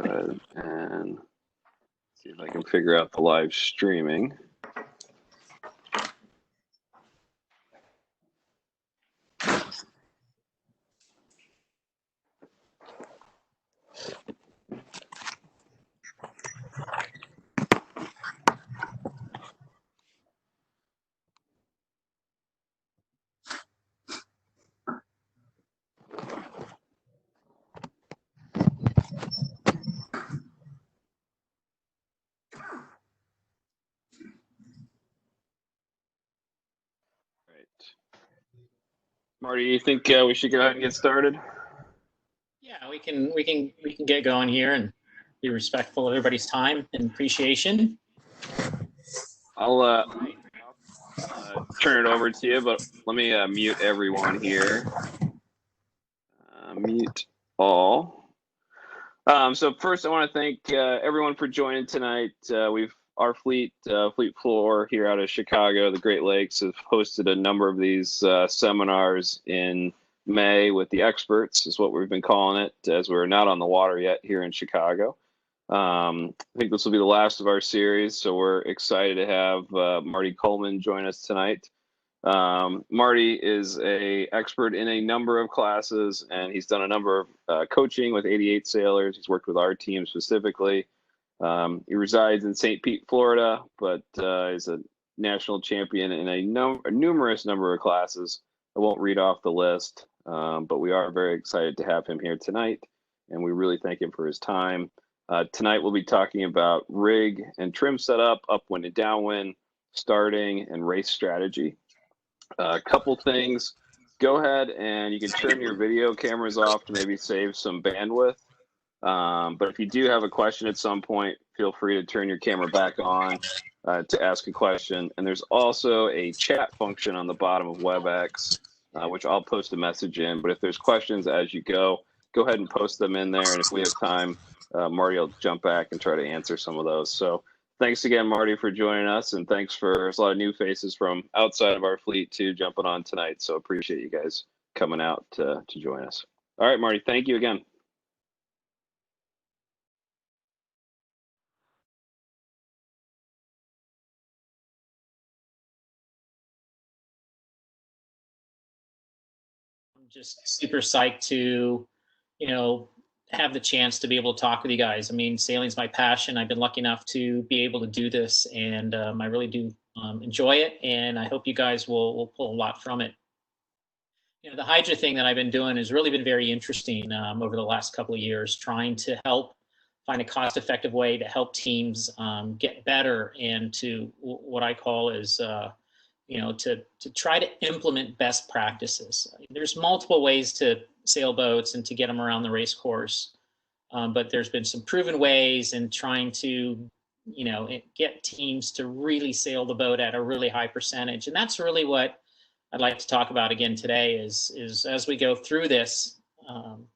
go ahead and see if I can figure out the live streaming. Marty, you think we should go ahead and get started? Yeah, we can get going here and be respectful of everybody's time and appreciation. I'll turn it over to you, but let me mute everyone here. Mute all. So first, I want to thank everyone for joining tonight. Our fleet floor here out of Chicago, the Great Lakes, have hosted a number of these seminars in May with the experts, is what we've been calling it, as we're not on the water yet here in Chicago. I think this will be the last of our series, so we're excited to have Marty Kullman join us tonight. Marty is an expert in a number of classes, and he's done a number of coaching with 88 sailors. He's worked with our team specifically. He resides in St. Pete, Florida, but is a national champion in a numerous number of classes. I won't read off the list, but we are very excited to have him here tonight, and we really thank him for his time. Tonight we'll be talking about rig and trim setup, upwind and downwind, starting, and race strategy. A couple things. Go ahead and you can turn your video cameras off to maybe save some bandwidth. But if you do have a question at some point, feel free to turn your camera back on to ask a question. And there's also a chat function on the bottom of WebEx, which I'll post a message in. But if there's questions as you go ahead and post them in there. And if we have time, Marty will jump back and try to answer some of those. So thanks again, Marty, for joining us. And thanks there's a lot of new faces from outside of our fleet too, jumping on tonight. So appreciate you guys coming out to join us. All right, Marty, thank you again. I'm just super psyched to, have the chance to be able to talk with you guys. I mean, sailing's my passion. I've been lucky enough to be able to do this, and I really do enjoy it, and I hope you guys will pull a lot from it. The Hydra thing that I've been doing has really been very interesting over the last couple of years, trying to help find a cost-effective way to help teams get better and to what I call is to try to implement best practices. There's multiple ways to sail boats and to get them around the race course, but there's been some proven ways in trying to, get teams to really sail the boat at a really high percentage. And that's really what I'd like to talk about again today is as we go through this.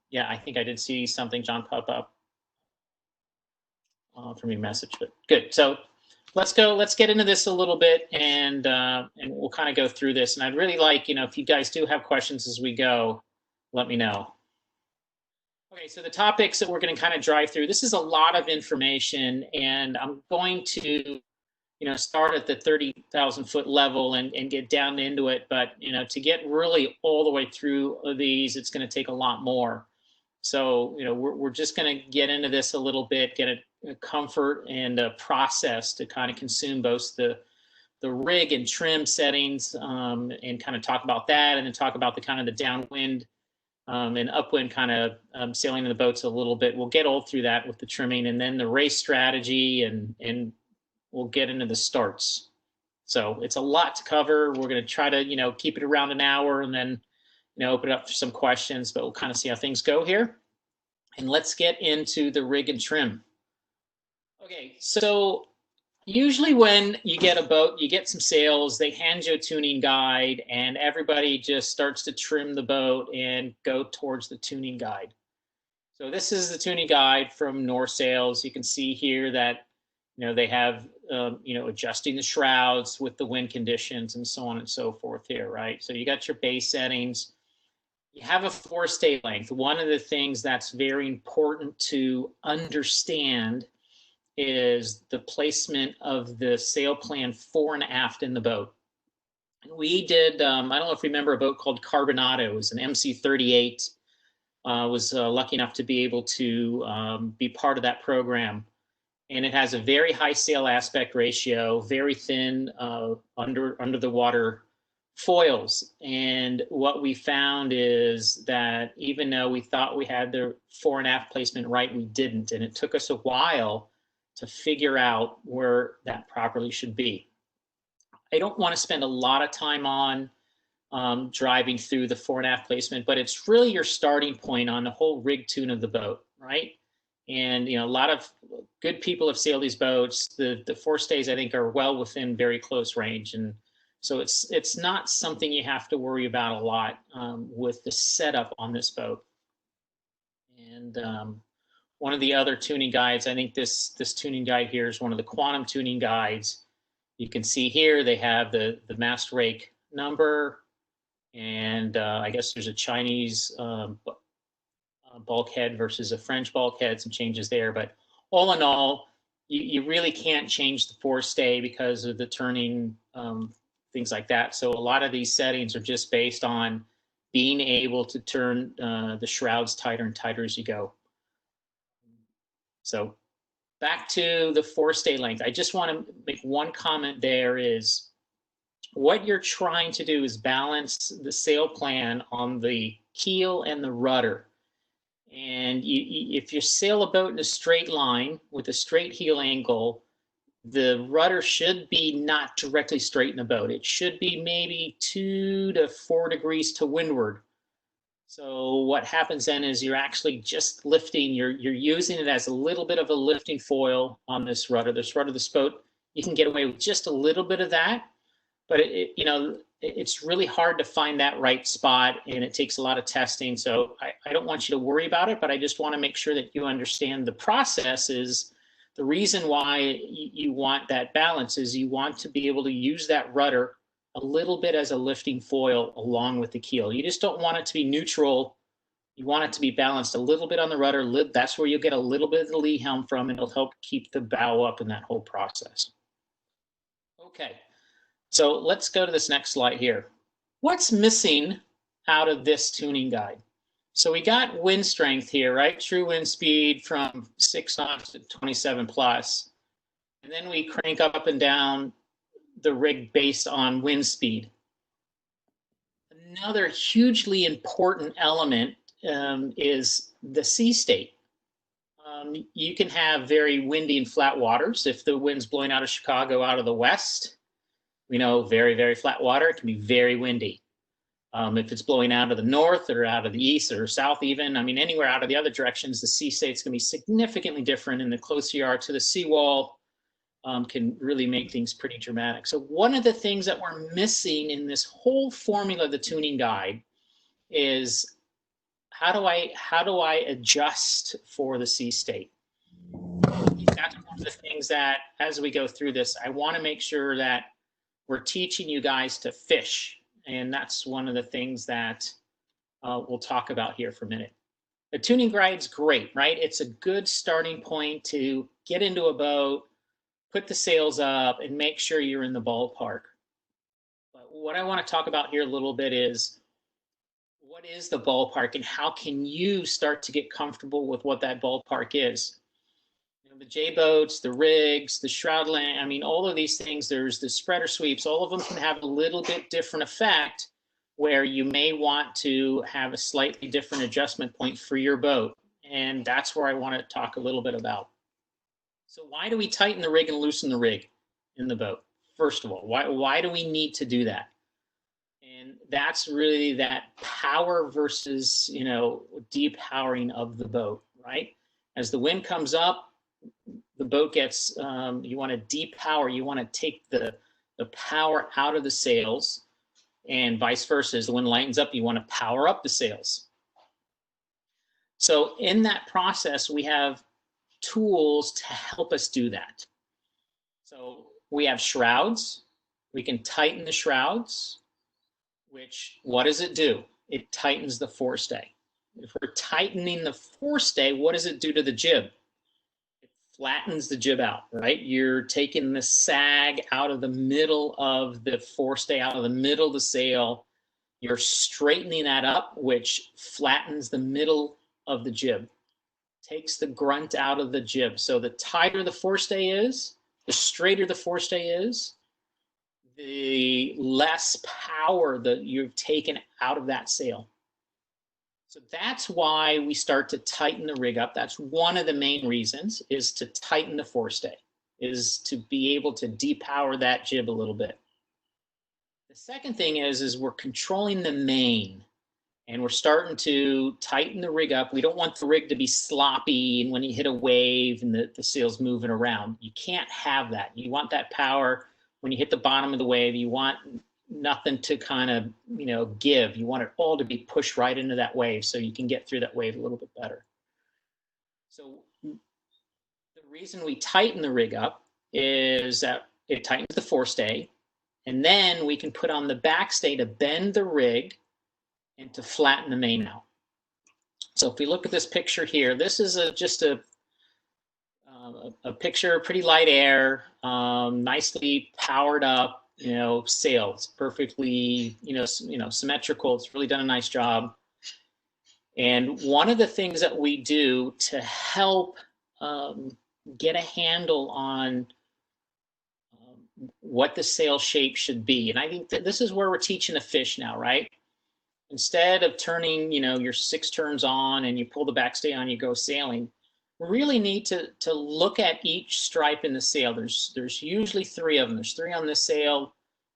Yeah, I think I did see something, John, pop up from your message, but good. So let's get into this a little bit, and we'll kind of go through this. And I'd really like, if you guys do have questions as we go, let me know. Okay, so the topics that we're going to kind of drive through, this is a lot of information, and I'm going to, start at the 30,000 foot level and get down into it. But, to get really all the way through these, it's going to take a lot more. So, we're just going to get into this a little bit, get a comfort and a process to kind of consume both the rig and trim settings, and kind of talk about that, and then talk about the kind of the downwind and upwind kind of sailing in the boats a little bit. We'll get all through that with the trimming, and then the race strategy, and we'll get into the starts. So it's a lot to cover. We're going to try to, keep it around an hour, and then, open it up for some questions, but we'll kind of see how things go here. And let's get into the rig and trim. Okay, so usually when you get a boat, you get some sails, they hand you a tuning guide, and everybody just starts to trim the boat and go towards the tuning guide. So this is the tuning guide from North Sails. You can see here that, they have, adjusting the shrouds with the wind conditions and so on and so forth here, right? So you got your base settings. you have a forestay length. One of the things that's very important to understand is the placement of the sail plan fore and aft in the boat. We did, I don't know if you remember a boat called Carbonado. It was an MC-38. Was lucky enough to be able to be part of that program. And it has a very high sail aspect ratio, very thin under the water foils. And what we found is that even though we thought we had the fore and aft placement right, we didn't. And it took us a while to figure out where that properly should be. I don't want to spend a lot of time on driving through the fore and aft placement, but it's really your starting point on the whole rig tune of the boat, right? And a lot of good people have sailed these boats. The forestays, I think, are well within very close range, and so it's not something you have to worry about a lot with the setup on this boat. And one of the other tuning guides, I think this tuning guide here is one of the quantum tuning guides. You can see here they have the mast rake number, and I guess there's a Chinese bulkhead versus a French bulkhead, some changes there. But all in all, you really can't change the forestay because of the turning, things like that. So a lot of these settings are just based on being able to turn the shrouds tighter and tighter as you go. So back to the forestay length. I just want to make one comment there is what you're trying to do is balance the sail plan on the keel and the rudder. And if you sail a boat in a straight line with a straight heel angle, the rudder should be not directly straight in the boat. It should be maybe 2 to 4 degrees to windward. So what happens then is you're actually just lifting, you're using it as a little bit of a lifting foil on this rudder. This rudder, this boat, you can get away with just a little bit of that, but it's really hard to find that right spot, and it takes a lot of testing. So I don't want you to worry about it, but I just want to make sure that you understand the process is the reason why you want that balance is you want to be able to use that rudder a little bit as a lifting foil along with the keel. You just don't want it to be neutral. You want it to be balanced a little bit on the rudder. That's where you'll get a little bit of the lee helm from, and it'll help keep the bow up in that whole process. Okay, so let's go to this next slide here. What's missing out of this tuning guide? So we got wind strength here, right? True wind speed from 6 knots to 27 plus. And then we crank up and down the rig based on wind speed. Another hugely important element is the sea state. You can have very windy and flat waters. If the wind's blowing out of Chicago out of the west, we know very, very flat water, it can be very windy. If it's blowing out of the north or out of the east or south even, I mean, anywhere out of the other directions, the sea state's going to be significantly different, and the closer you are to the seawall, can really make things pretty dramatic. So one of the things that we're missing in this whole formula of the tuning guide is how do I adjust for the sea state? That's one of the things that as we go through this, I want to make sure that we're teaching you guys to fish. And that's one of the things that we'll talk about here for a minute. The tuning guide's great, right? It's a good starting point to get into a boat, put the sails up, and make sure you're in the ballpark. But what I want to talk about here a little bit is what is the ballpark and how can you start to get comfortable with what that ballpark is? The J boats, the rigs, the shroud length, I mean, all of these things, there's the spreader sweeps, all of them can have a little bit different effect where you may want to have a slightly different adjustment point for your boat. And that's where I want to talk a little bit about. So why do we tighten the rig and loosen the rig in the boat? First of all, why do we need to do that? And that's really that power versus, depowering of the boat, right? As the wind comes up, the boat gets, you want to depower, you want to take the power out of the sails, and vice versa. As the wind lightens up, you want to power up the sails. So in that process, we have tools to help us do that. So we have shrouds. We can tighten the shrouds, which, what does it do? it tightens the forestay. If we're tightening the forestay, what does it do to the jib? It flattens the jib out, right? You're taking the sag out of the middle of the forestay, out of the middle of the sail. You're straightening that up, which flattens the middle of the jib, takes the grunt out of the jib. So the tighter the forestay is, the straighter the forestay is, the less power that you've taken out of that sail. So that's why we start to tighten the rig up. That's one of the main reasons, is to tighten the forestay, is to be able to depower that jib a little bit. The second thing is we're controlling the main, and we're starting to tighten the rig up. We don't want the rig to be sloppy, and when you hit a wave and the sail's moving around. You can't have that. You want that power when you hit the bottom of the wave. You want nothing to kind of, you know, give. You want it all to be pushed right into that wave so you can get through that wave a little bit better. So the reason we tighten the rig up is that it tightens the forestay, and then we can put on the backstay to bend the rig and to flatten the main out. So if we look at this picture here, this is just a picture, pretty light air, nicely powered up, you know, sails, perfectly, symmetrical. It's really done a nice job. And one of the things that we do to help get a handle on what the sail shape should be, and I think that this is where we're teaching a fish now, right? Instead of turning, your 6 turns on and you pull the backstay on, you go sailing, we really need to look at each stripe in the sail. There's usually 3 of them. There's 3 on this sail.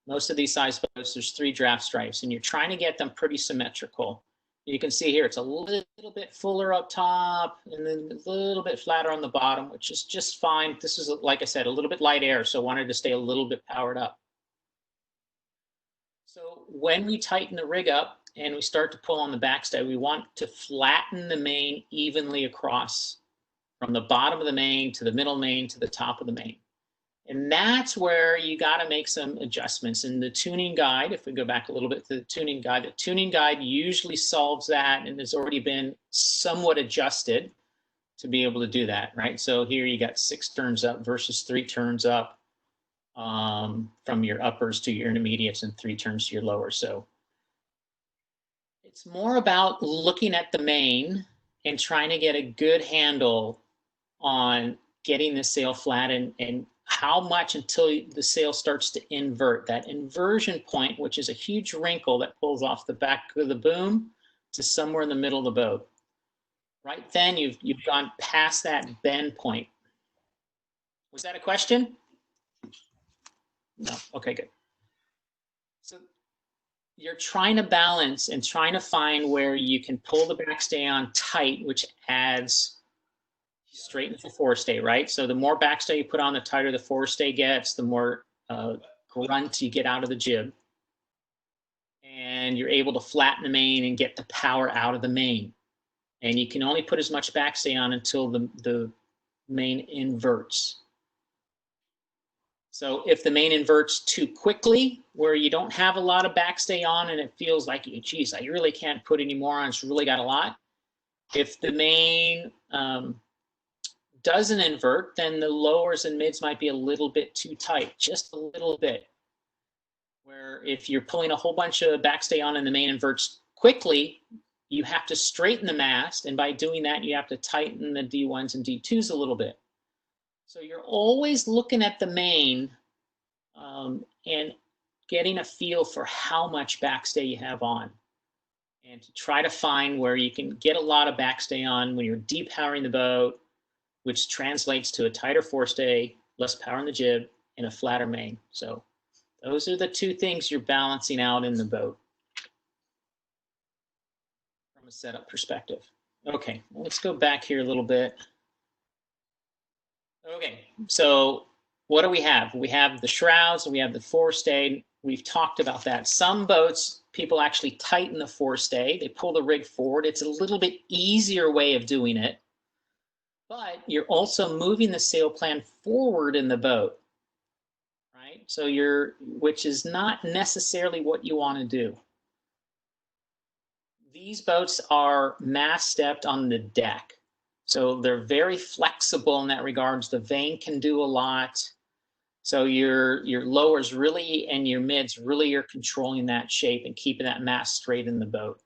Most of these size boats, there's 3 draft stripes, and you're trying to get them pretty symmetrical. You can see here, it's a little bit fuller up top and then a little bit flatter on the bottom, which is just fine. This is, like I said, a little bit light air, so I wanted to stay a little bit powered up. So when we tighten the rig up and we start to pull on the backstay, we want to flatten the main evenly across from the bottom of the main to the middle main to the top of the main. And that's where you got to make some adjustments. In the tuning guide, if we go back a little bit to the tuning guide usually solves that and has already been somewhat adjusted to be able to do that, right? So here you got 6 turns up versus 3 turns up from your uppers to your intermediates and 3 turns to your lowers. So it's more about looking at the main and trying to get a good handle on getting the sail flat and how much until the sail starts to invert. That inversion point, which is a huge wrinkle that pulls off the back of the boom to somewhere in the middle of the boat. Right then, you've gone past that bend point. Was that a question? No. Okay, good. So you're trying to balance and trying to find where you can pull the backstay on tight, which adds straightens the forestay, right? So the more backstay you put on, the tighter the forestay gets, the more grunt you get out of the jib. And you're able to flatten the main and get the power out of the main. And you can only put as much backstay on until the main inverts. So if the main inverts too quickly, where you don't have a lot of backstay on and it feels like, geez, I really can't put any more on, it's really got a lot. If the main doesn't invert, then the lowers and mids might be a little bit too tight, just a little bit. Where if you're pulling a whole bunch of backstay on and the main inverts quickly, you have to straighten the mast, and by doing that, you have to tighten the D1s and D2s a little bit. So you're always looking at the main and getting a feel for how much backstay you have on, and to try to find where you can get a lot of backstay on when you're depowering the boat, which translates to a tighter forestay, less power in the jib, and a flatter main. So those are the 2 things you're balancing out in the boat from a setup perspective. Okay, let's go back here a little bit. Okay, so what do we have? We have the shrouds and we have the forestay. We've talked about that. Some boats, people actually tighten the forestay. They pull the rig forward. It's a little bit easier way of doing it. But you're also moving the sail plan forward in the boat, right? So which is not necessarily what you want to do. These boats are mass stepped on the deck. So they're very flexible in that regards. The vane can do a lot. So your lowers really and your mids really are controlling that shape and keeping that mast straight in the boat.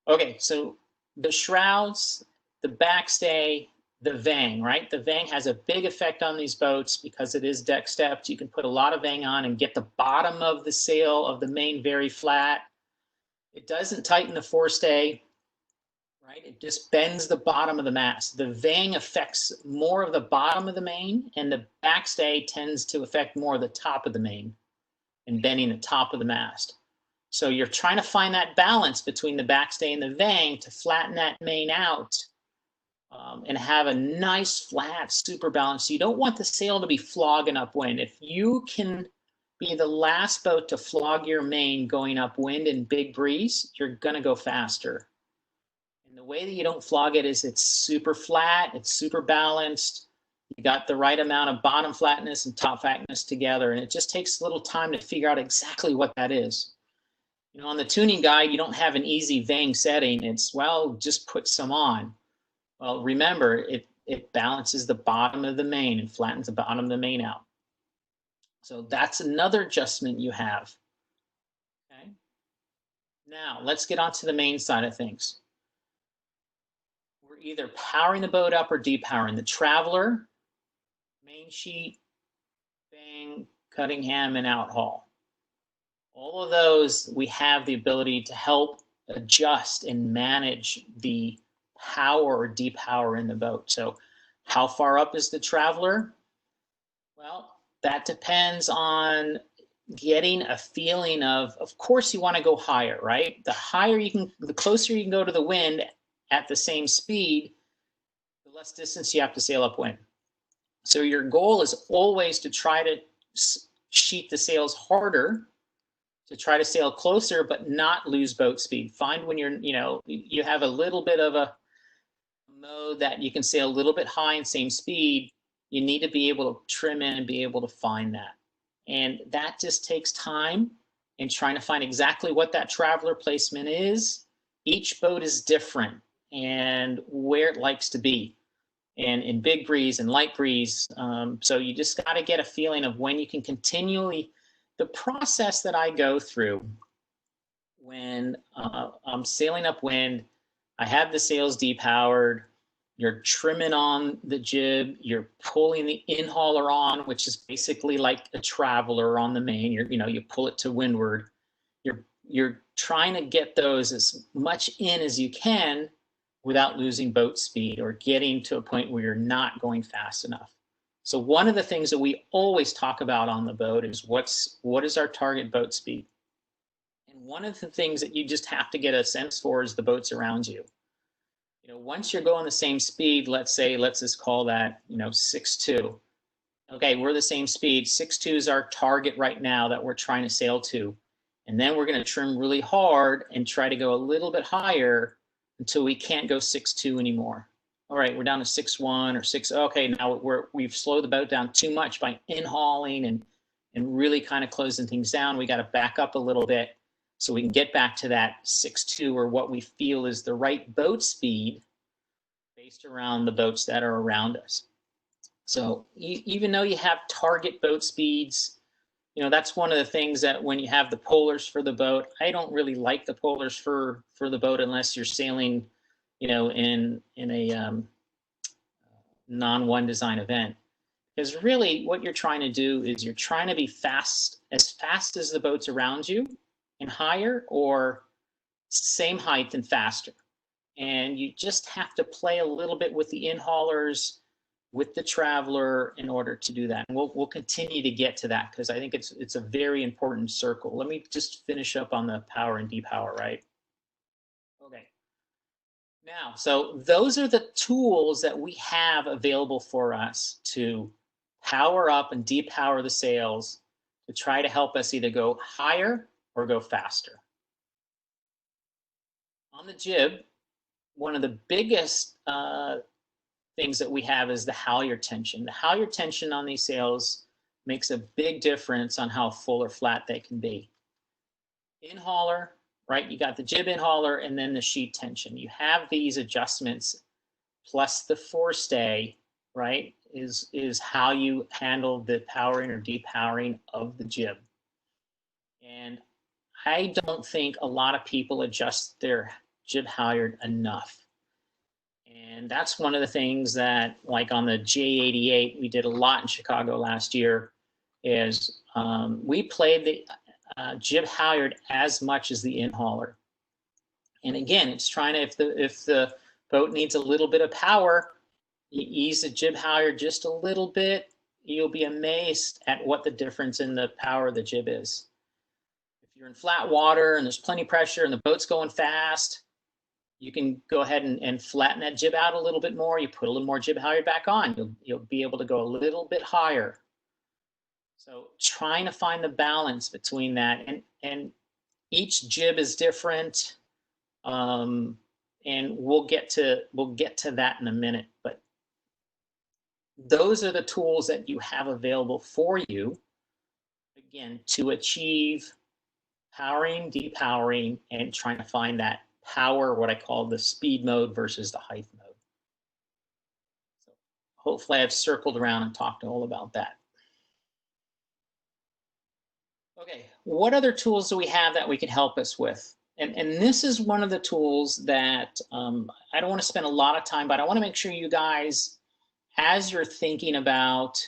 Okay, so the shrouds, the backstay, the vang, right? The vang has a big effect on these boats because it is deck stepped. You can put a lot of vang on and get the bottom of the sail of the main very flat. It doesn't tighten the forestay, right? It just bends the bottom of the mast. The vang affects more of the bottom of the main, and the backstay tends to affect more of the top of the main and bending the top of the mast. So you're trying to find that balance between the backstay and the vang to flatten that main out and have a nice flat super balance. So you don't want the sail to be flogging upwind. If you can be the last boat to flog your main going upwind in big breeze, you're going to go faster. And the way that you don't flog it is it's super flat, it's super balanced. You got the right amount of bottom flatness and top flatness together, and it just takes a little time to figure out exactly what that is. You know, on the tuning guide, you don't have an easy vang setting. It's, well, just put some on. Well, remember, it balances the bottom of the main and flattens the bottom of the main out. So that's another adjustment you have. Okay. Now, let's get onto the main side of things. We're either powering the boat up or depowering. The Traveler, main sheet, vang, cutting ham, and outhaul. All of those, we have the ability to help adjust and manage the power or depower in the boat. So how far up is the Traveler? Well, that depends on getting a feeling of course you want to go higher, right? The higher you can, the closer you can go to the wind at the same speed, the less distance you have to sail upwind. So your goal is always to try to sheet the sails harder, to try to sail closer, but not lose boat speed. Find when you're, you have a little bit of a mode that you can sail a little bit high and same speed, you need to be able to trim in and be able to find that. And that just takes time and trying to find exactly what that Traveler placement is. Each boat is different and where it likes to be, and in big breeze and light breeze. So you just got to get a feeling of when you can continually, the process that I go through when I'm sailing upwind, I have the sails depowered, you're trimming on the jib, you're pulling the in-hauler on, which is basically like a Traveler on the main. You pull it to windward. You're trying to get those as much in as you can without losing boat speed or getting to a point where you're not going fast enough. So one of the things that we always talk about on the boat is what is our target boat speed? And one of the things that you just have to get a sense for is the boats around you. Once you're going the same speed, let's just call that, 6'2". Okay, we're the same speed. 6'2" is our target right now that we're trying to sail to. And then we're going to trim really hard and try to go a little bit higher until we can't go 6'2" anymore. All right, we're down to 6'1" or 6. Okay, now we've slowed the boat down too much by in-hauling and really kind of closing things down. We got to back up a little bit so we can get back to that 6'2" or what we feel is the right boat speed based around the boats that are around us. So even though you have target boat speeds, that's one of the things that when you have the polars for the boat, I don't really like the polars for the boat unless you're sailing, in a non-one design event. Because really what you're trying to do is you're trying to be fast as the boats around you and higher, or same height and faster. And you just have to play a little bit with the in-haulers, with the Traveler in order to do that. And we'll continue to get to that because I think it's a very important circle. Let me just finish up on the power and depower, right? Okay. Now, so those are the tools that we have available for us to power up and depower the sails to try to help us either go higher or go faster. On the jib, one of the biggest things that we have is the halyard tension. The halyard tension on these sails makes a big difference on how full or flat they can be. In-hauler, right? You got the jib in-hauler and then the sheet tension. You have these adjustments plus the forestay, right, is how you handle the powering or depowering of the jib. And I don't think a lot of people adjust their jib halyard enough. And that's one of the things that, like on the J88, we did a lot in Chicago last year, is we played the jib halyard as much as the in-hauler. And again, it's trying to, if the boat needs a little bit of power, you ease the jib halyard just a little bit, you'll be amazed at what the difference in the power of the jib is. If you're in flat water and there's plenty of pressure and the boat's going fast, you can go ahead and flatten that jib out a little bit more. You put a little more jib halyard back on. You'll be able to go a little bit higher. So trying to find the balance between that, and each jib is different, and we'll get to that in a minute. But those are the tools that you have available for you, again, to achieve powering, depowering, and trying to find that power, what I call the speed mode versus the height mode. So hopefully I've circled around and talked all about that. Okay, what other tools do we have that we can help us with? And this is one of the tools that I don't want to spend a lot of time, but I want to make sure you guys, as you're thinking about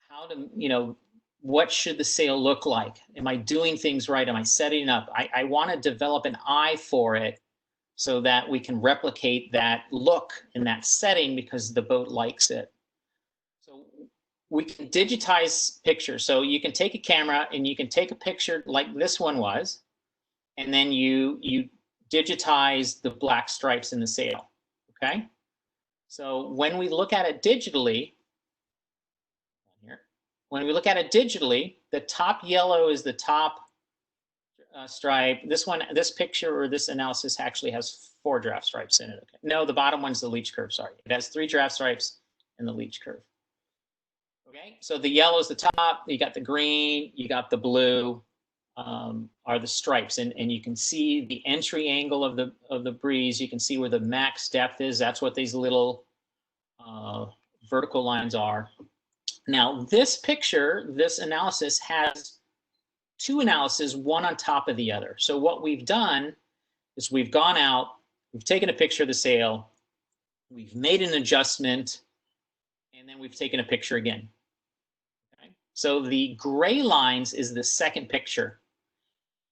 how to, you know, what should the sail look like? Am I doing things right? Am I setting up? I want to develop an eye for it so that we can replicate that look in that setting because the boat likes it. So we can digitize pictures. So you can take a camera and you can take a picture like this one was, and then you digitize the black stripes in the sail, okay? So when we look at it digitally, the top yellow is the top stripe. This picture or this analysis actually has 4 draft stripes in it. Okay. No, the bottom one's the leech curve, sorry. It has 3 draft stripes and the leech curve. Okay, so the yellow is the top, you got the green, you got the blue, are the stripes. And you can see the entry angle of the breeze. You can see where the max depth is. That's what these little vertical lines are. Now, this picture, this analysis has 2 analyses, one on top of the other. So what we've done is we've gone out, we've taken a picture of the sail, we've made an adjustment, and then we've taken a picture again. Okay? So the gray lines is the second picture.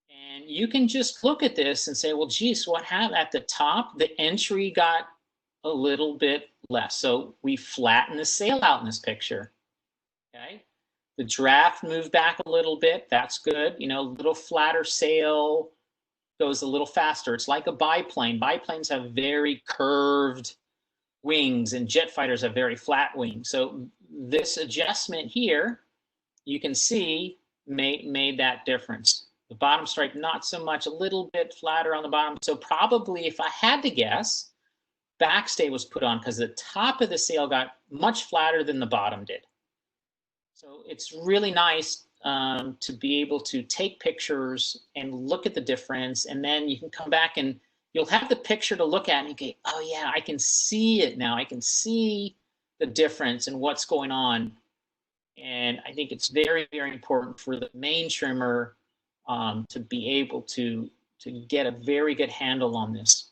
And you can just look at this and say, well, geez, what happened at the top? The entry got a little bit less. So we flatten the sail out in this picture. Okay, the draft moved back a little bit. That's good. You know, a little flatter sail goes a little faster. It's like a biplane. Biplanes have very curved wings, and jet fighters have very flat wings. So this adjustment here, you can see, made that difference. The bottom stripe, not so much, a little bit flatter on the bottom. So probably, if I had to guess, backstay was put on because the top of the sail got much flatter than the bottom did. So it's really nice to be able to take pictures and look at the difference, and then you can come back and you'll have the picture to look at and you go, oh yeah, I can see it now. I can see the difference and what's going on. And I think it's very, very important for the main trimmer to be able to get a very good handle on this.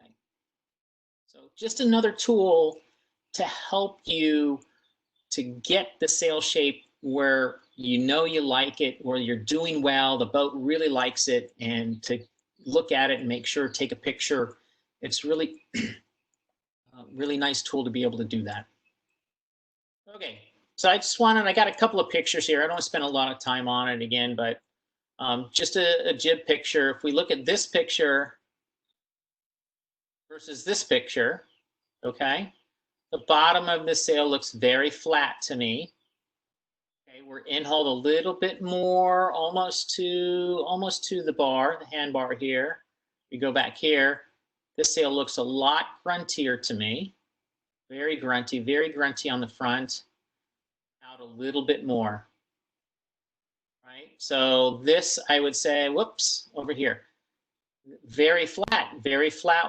Okay. So just another tool to help you to get the sail shape where you know you like it, where you're doing well, the boat really likes it, and to look at it and make sure, take a picture. It's really a really nice tool to be able to do that. Okay, so I got a couple of pictures here. I don't want to spend a lot of time on it again, but just a jib picture. If we look at this picture versus this picture, okay, the bottom of the sail looks very flat to me. Okay, we're in-hauled a little bit more, almost to the bar, the handbar here. We go back here. This sail looks a lot gruntier to me. Very grunty on the front. Out a little bit more. right? So this, I would say, whoops, over here. Very flat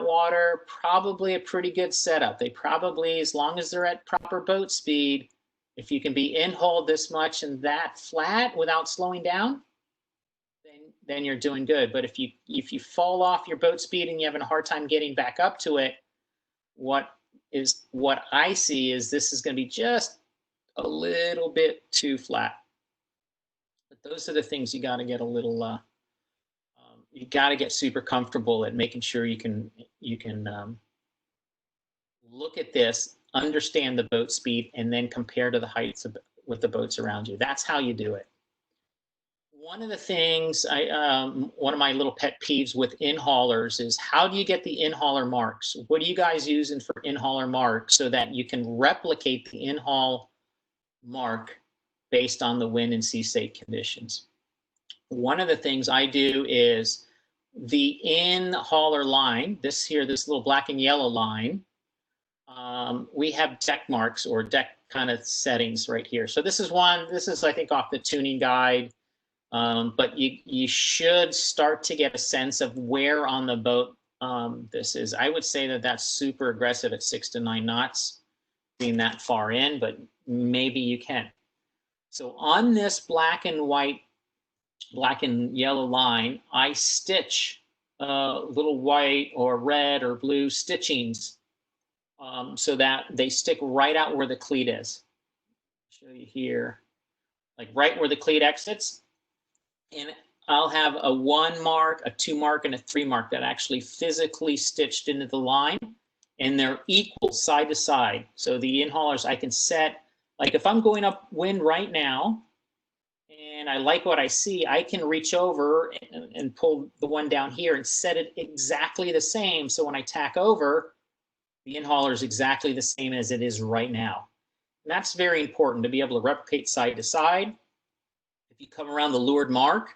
water, probably a pretty good setup. They probably, as long as they're at proper boat speed, if you can be in hold this much and that flat without slowing down, then you're doing good. But if you fall off your boat speed and you're having a hard time getting back up to it, what I see is this is going to be just a little bit too flat. But those are the things you got to get a little. You got to get super comfortable at making sure you can look at this, understand the boat speed, and then compare to the heights with the boats around you. That's how you do it. One of the things one of my little pet peeves with in-haulers is, how do you get the in-hauler marks? What are you guys using for in-hauler marks so that you can replicate the in-haul mark based on the wind and sea state conditions? One of the things I do is the in-hauler line, this little black and yellow line, we have deck marks or deck kind of settings right here. So this is I think off the tuning guide, but you should start to get a sense of where on the boat this is. I would say that that's super aggressive at 6 to 9 knots, being that far in, but maybe you can. So on this black and yellow line, I stitch little white or red or blue stitchings so that they stick right out where the cleat is. I'll show you here, like right where the cleat exits. And I'll have a 1 mark, a 2 mark, and a 3 mark that actually physically stitched into the line, and they're equal side to side. So the in-haulers I can set, like if I'm going upwind right now, and I like what I see, I can reach over and pull the one down here and set it exactly the same. So when I tack over, the in-hauler is exactly the same as it is right now. And that's very important to be able to replicate side to side. If you come around the leeward mark,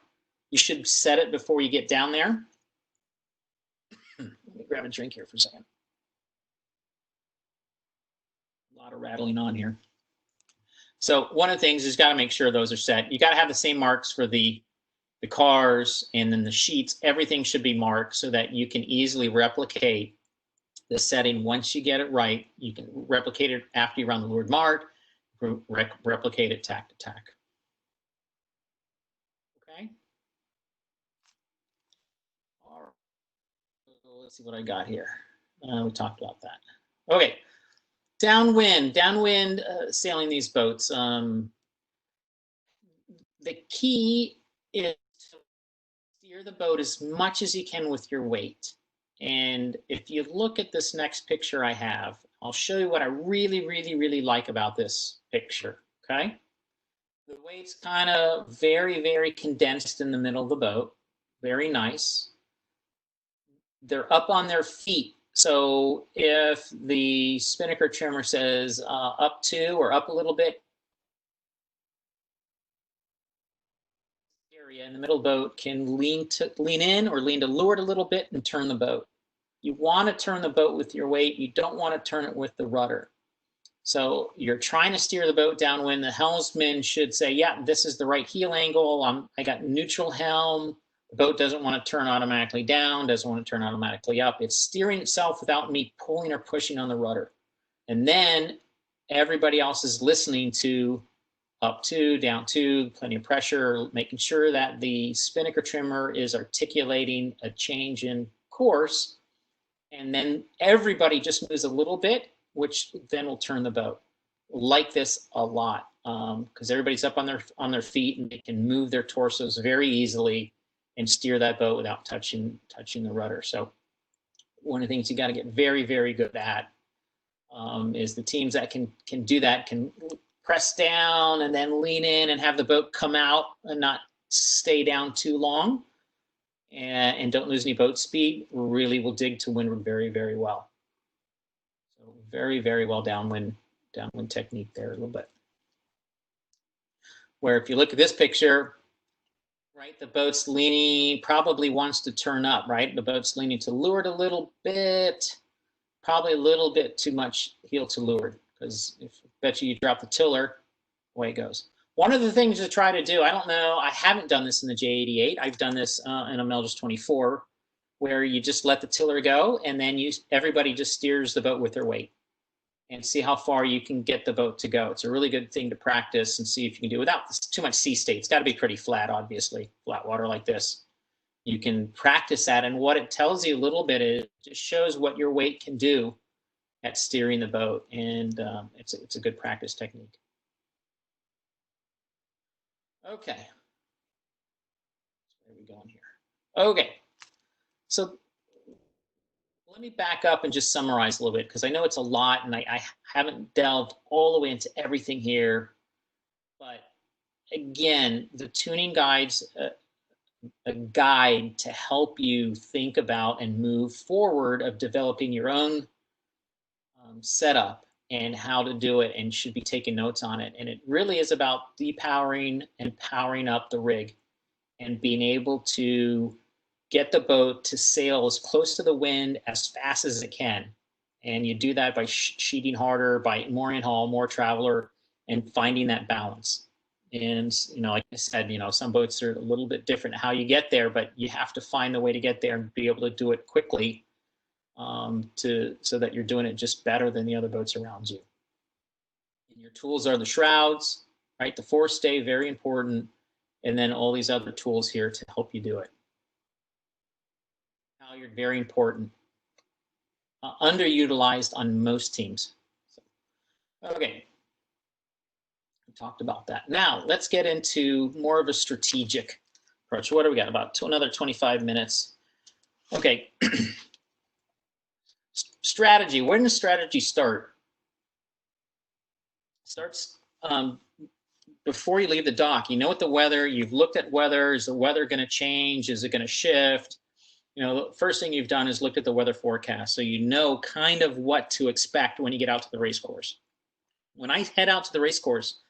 you should set it before you get down there. Let me grab a drink here for a second. A lot of rattling on here. So one of the things is got to make sure those are set. You got to have the same marks for the cars and then the sheets. Everything should be marked so that you can easily replicate the setting. Once you get it right, you can replicate it after you run the leeward mark, replicate it tack to tack. Okay. All right. Let's see what I got here. We talked about that. Okay. Downwind sailing these boats. The key is to steer the boat as much as you can with your weight. And if you look at this next picture I have, I'll show you what I really, really, really like about this picture, okay? The weight's kind of very, very condensed in the middle of the boat. Very nice. They're up on their feet. So if the spinnaker trimmer says up to or up a little bit, area in the middle of the boat can lean in or lean to leeward a little bit and turn the boat. You want to turn the boat with your weight. You don't want to turn it with the rudder. So you're trying to steer the boat downwind. The helmsman should say, yeah, this is the right heel angle. I got neutral helm. The boat doesn't want to turn automatically down, doesn't want to turn automatically up. It's steering itself without me pulling or pushing on the rudder. And then everybody else is listening to up to, down to, plenty of pressure, making sure that the spinnaker trimmer is articulating a change in course. And then everybody just moves a little bit, which then will turn the boat. Like this a lot because everybody's up on their feet and they can move their torsos very easily and steer that boat without touching the rudder. So one of the things you got to get very, very good at is the teams that can do that, can press down and then lean in and have the boat come out and not stay down too long and don't lose any boat speed, really will dig to windward very, very well. So very, very well downwind technique there a little bit. Where if you look at this picture, right, the boat's leaning, probably wants to turn up, right? The boat's leaning to leeward a little bit, probably a little bit too much heel to leeward, because if I bet you drop the tiller, away it goes. One of the things to try to do, I don't know, I haven't done this in the J88. I've done this in a Melges 24, where you just let the tiller go and then everybody just steers the boat with their weight and see how far you can get the boat to go. It's a really good thing to practice and see if you can do without too much sea state. It's got to be pretty flat, obviously, flat water like this. You can practice that, and what it tells you a little bit is it just shows what your weight can do at steering the boat, and it's a good practice technique. Okay. Where are we going here? Okay. So let me back up and just summarize a little bit, because I know it's a lot and I haven't delved all the way into everything here. But again, the tuning guide's a guide to help you think about and move forward of developing your own setup and how to do it, and should be taking notes on it. And it really is about depowering and powering up the rig and being able to get the boat to sail as close to the wind as fast as it can. And you do that by sheeting harder, by more in-haul, more traveler, and finding that balance. And, you know, like I said, you know, some boats are a little bit different how you get there, but you have to find the way to get there and be able to do it quickly, so that you're doing it just better than the other boats around you. And your tools are the shrouds, right? The forestay, very important. And then all these other tools here to help you do it. Halyard, very important. Underutilized on most teams. Okay, we talked about that. Now let's get into more of a strategic approach. What do we got? About another 25 minutes. Okay. Strategy. When does strategy start? It starts before you leave the dock. You know what the weather, you've looked at weather. Is the weather going to change? Is it going to shift? You know, the first thing you've done is looked at the weather forecast. So you know kind of what to expect when you get out to the race course. When I head out to the race course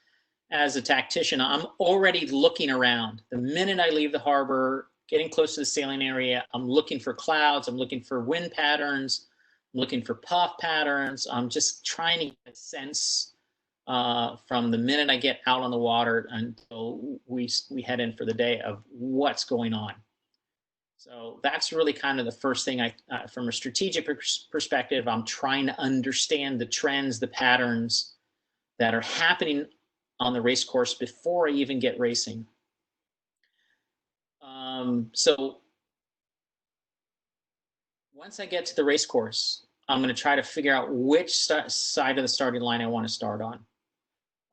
as a tactician, I'm already looking around. The minute I leave the harbor, getting close to the sailing area, I'm looking for clouds. I'm looking for wind patterns. I'm looking for puff patterns. I'm just trying to get a sense from the minute I get out on the water until we head in for the day of what's going on. So that's really kind of the first thing from a strategic perspective, I'm trying to understand the trends, the patterns that are happening on the race course before I even get racing. So once I get to the race course, I'm going to try to figure out which side of the starting line I want to start on.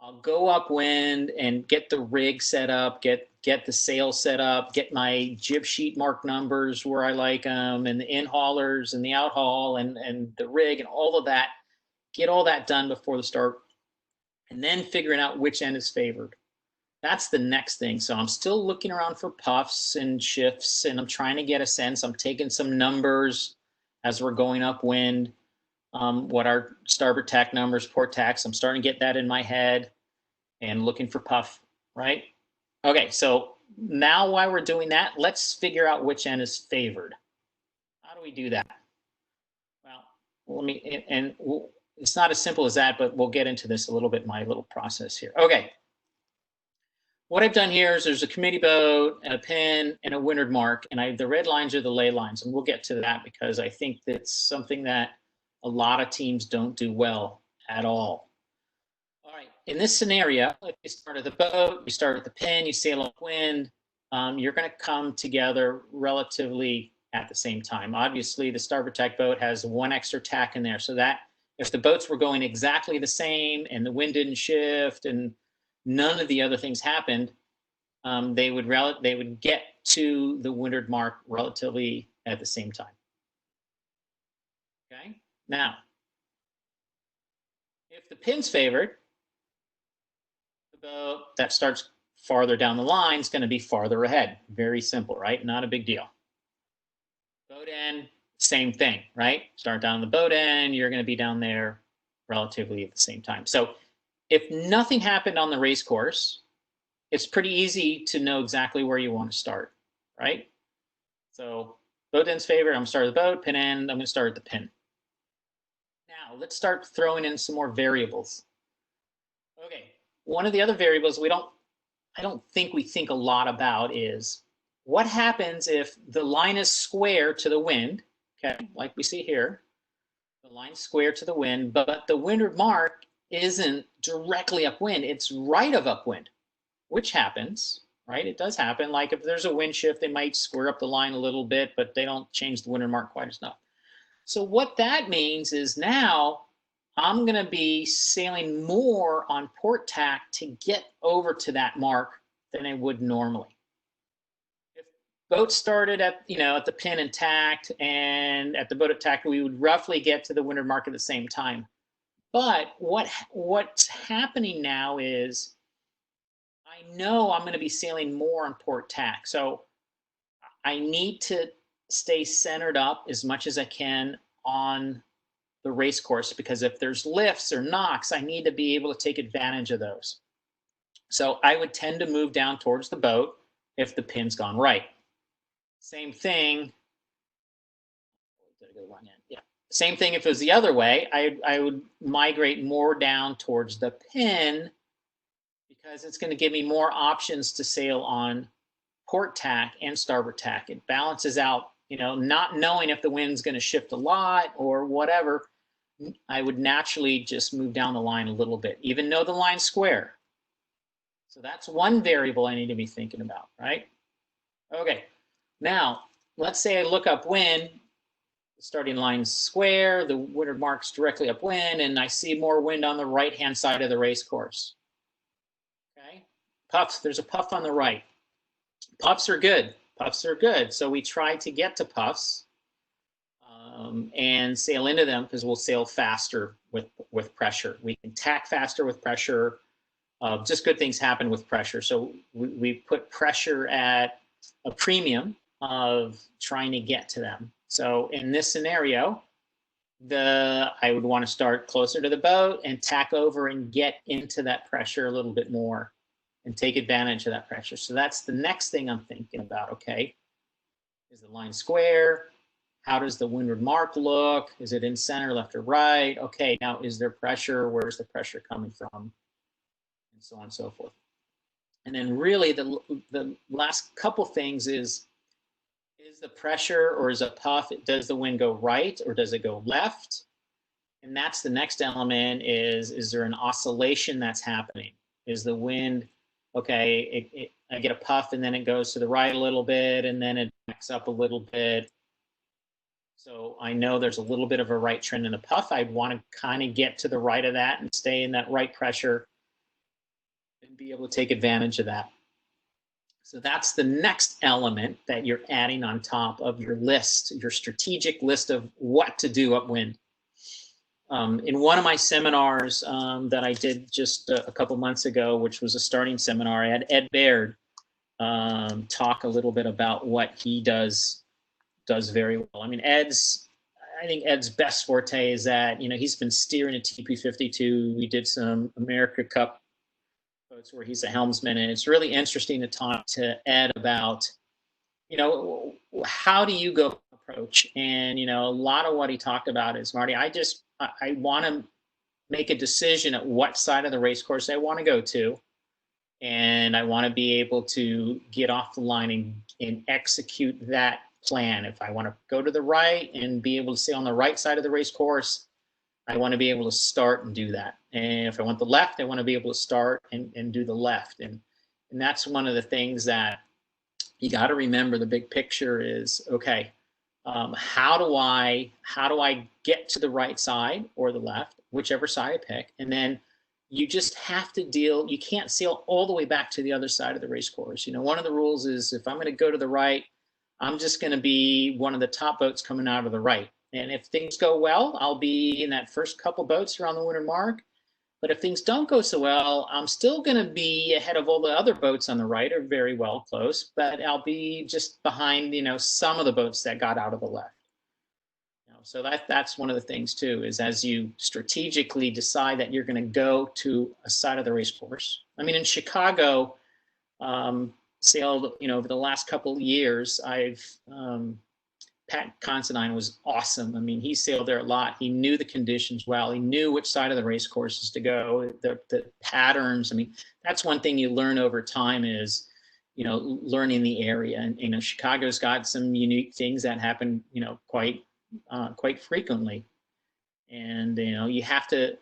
I'll go upwind and get the rig set up, get the sail set up, get my jib sheet mark numbers where I like them, and the in-haulers and the out-haul and the rig and all of that. Get all that done before the start, and then figuring out which end is favored. That's the next thing. So I'm still looking around for puffs and shifts, and I'm trying to get a sense. I'm taking some numbers as we're going upwind. What our starboard tack numbers, port tacks, I'm starting to get that in my head and looking for puff, right? Okay, so now while we're doing that, let's figure out which end is favored. How do we do that? Well, it's not as simple as that, but we'll get into this a little bit in my little process here. Okay. What I've done here is there's a committee boat, and a pin, and a windward mark, and the red lines are the lay lines, and we'll get to that because I think that's something that a lot of teams don't do well at all. All right, in this scenario, if you start at the boat, you start at the pin, you sail upwind, you're going to come together relatively at the same time. Obviously, the starboard tack boat has one extra tack in there, so that if the boats were going exactly the same and the wind didn't shift and none of the other things happened, they would get to the windward mark relatively at the same time. Okay, now if the pin's favored, the boat that starts farther down the line is going to be farther ahead. Very simple, right? Not a big deal. Boat end, same thing, right? Start down the boat end, you're going to be down there relatively at the same time. So if nothing happened on the race course, it's pretty easy to know exactly where you want to start, right? So boat end's favored, I'm going to start at the boat, pin end, I'm going to start at the pin. Now let's start throwing in some more variables. Okay, one of the other variables we don't I don't think we think a lot about is what happens if the line is square to the wind, okay, like we see here, the line's square to the wind, but the windward mark isn't directly upwind, it's right of upwind, which happens, right? It does happen. Like if there's a wind shift, they might square up the line a little bit, but they don't change the windward mark quite as enough. So what that means is now I'm going to be sailing more on port tack to get over to that mark than I would normally. If boats started at, at the pin and tacked, and at the boat at tack, we would roughly get to the windward mark at the same time. But what's happening now is I know I'm going to be sailing more on port tack. So I need to stay centered up as much as I can on the race course, because if there's lifts or knocks, I need to be able to take advantage of those. So I would tend to move down towards the boat if the pin's gone right. Same thing. Yeah. Same thing if it was the other way. I would migrate more down towards the pin, because it's going to give me more options to sail on port tack and starboard tack. It balances out, not knowing if the wind's going to shift a lot or whatever. I would naturally just move down the line a little bit, even though the line's square. So that's one variable I need to be thinking about, right? Okay, now let's say I look upwind, the starting line's square, the windward mark's directly upwind, and I see more wind on the right-hand side of the race course. Okay, puffs, there's a puff on the right. Puffs are good. Puffs are good. So we try to get to puffs and sail into them, because we'll sail faster with pressure. We can tack faster with pressure. Just good things happen with pressure. So we put pressure at a premium of trying to get to them. So in this scenario, I would want to start closer to the boat and tack over and get into that pressure a little bit more and take advantage of that pressure. So that's the next thing I'm thinking about. Okay, is the line square? How does the windward mark look? Is it in center, left, or right? Okay, now is there pressure? Where's the pressure coming from? And so on and so forth. And then really the last couple things is the pressure, or is a puff, does the wind go right or does it go left? And that's the next element, is there an oscillation that's happening? Is the wind, okay, I get a puff and then it goes to the right a little bit and then it backs up a little bit. So I know there's a little bit of a right trend in the puff. I'd want to kind of get to the right of that and stay in that right pressure and be able to take advantage of that. So that's the next element that you're adding on top of your list, your strategic list of what to do upwind. In one of my seminars that I did just a couple months ago, which was a starting seminar, I had Ed Baird talk a little bit about what he does very well. I mean, I think Ed's best forte is that, he's been steering a TP52. We did some America Cup boats where he's a helmsman, and it's really interesting to talk to Ed about, how do you go approach? And, a lot of what he talked about is, Marty, I want to make a decision at what side of the race course I want to go to. And I want to be able to get off the line and execute that plan. If I want to go to the right and be able to stay on the right side of the race course, I want to be able to start and do that. And if I want the left, I want to be able to start and do the left. And that's one of the things that you got to remember. The big picture is, okay, how do I get to the right side or the left, whichever side I pick, and then you just have to you can't sail all the way back to the other side of the race course. One of the rules is, if I'm going to go to the right, I'm just going to be one of the top boats coming out of the right. And if things go well, I'll be in that first couple boats around the windward mark. But if things don't go so well, I'm still going to be ahead of all the other boats on the right, or very well close, but I'll be just behind, some of the boats that got out of the left. So that's one of the things too, is as you strategically decide that you're going to go to a side of the race course. I mean, in Chicago, sailed, over the last couple of years, I've Pat Considine was awesome. I mean, he sailed there a lot. He knew the conditions well. He knew which side of the race courses to go, the patterns. I mean, that's one thing you learn over time is, you know, learning the area. And, you know, Chicago's got some unique things that happen, you know, quite frequently. And, you know, you have to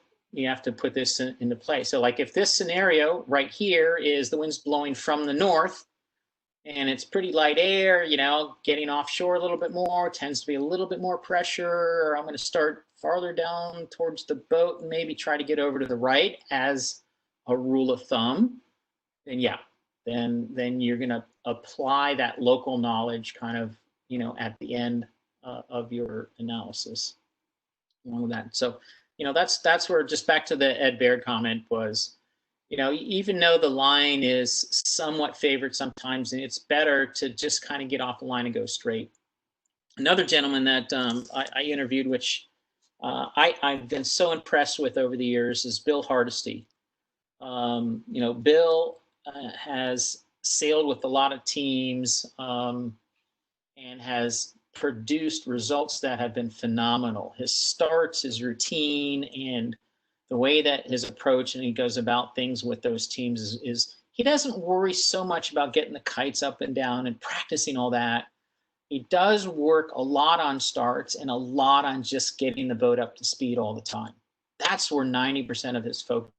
put this into play. So like if this scenario right here is the wind's blowing from the north, and it's pretty light air, you know, getting offshore a little bit more, tends to be a little bit more pressure, or I'm going to start farther down towards the boat and maybe try to get over to the right as a rule of thumb, then yeah, then you're going to apply that local knowledge kind of, you know, at the end of your analysis along with that. So, you know, that's where, just back to the Ed Baird comment was, you know, even though the line is somewhat favored sometimes, and it's better to just kind of get off the line and go straight. Another gentleman that I interviewed, which I've been so impressed with over the years, is Bill Hardesty. You know, Bill has sailed with a lot of teams and has produced results that have been phenomenal. His starts, his routine, and the way that his approach and he goes about things with those teams is he doesn't worry so much about getting the kites up and down and practicing all that. He does work a lot on starts and a lot on just getting the boat up to speed all the time. That's where 90% of his focus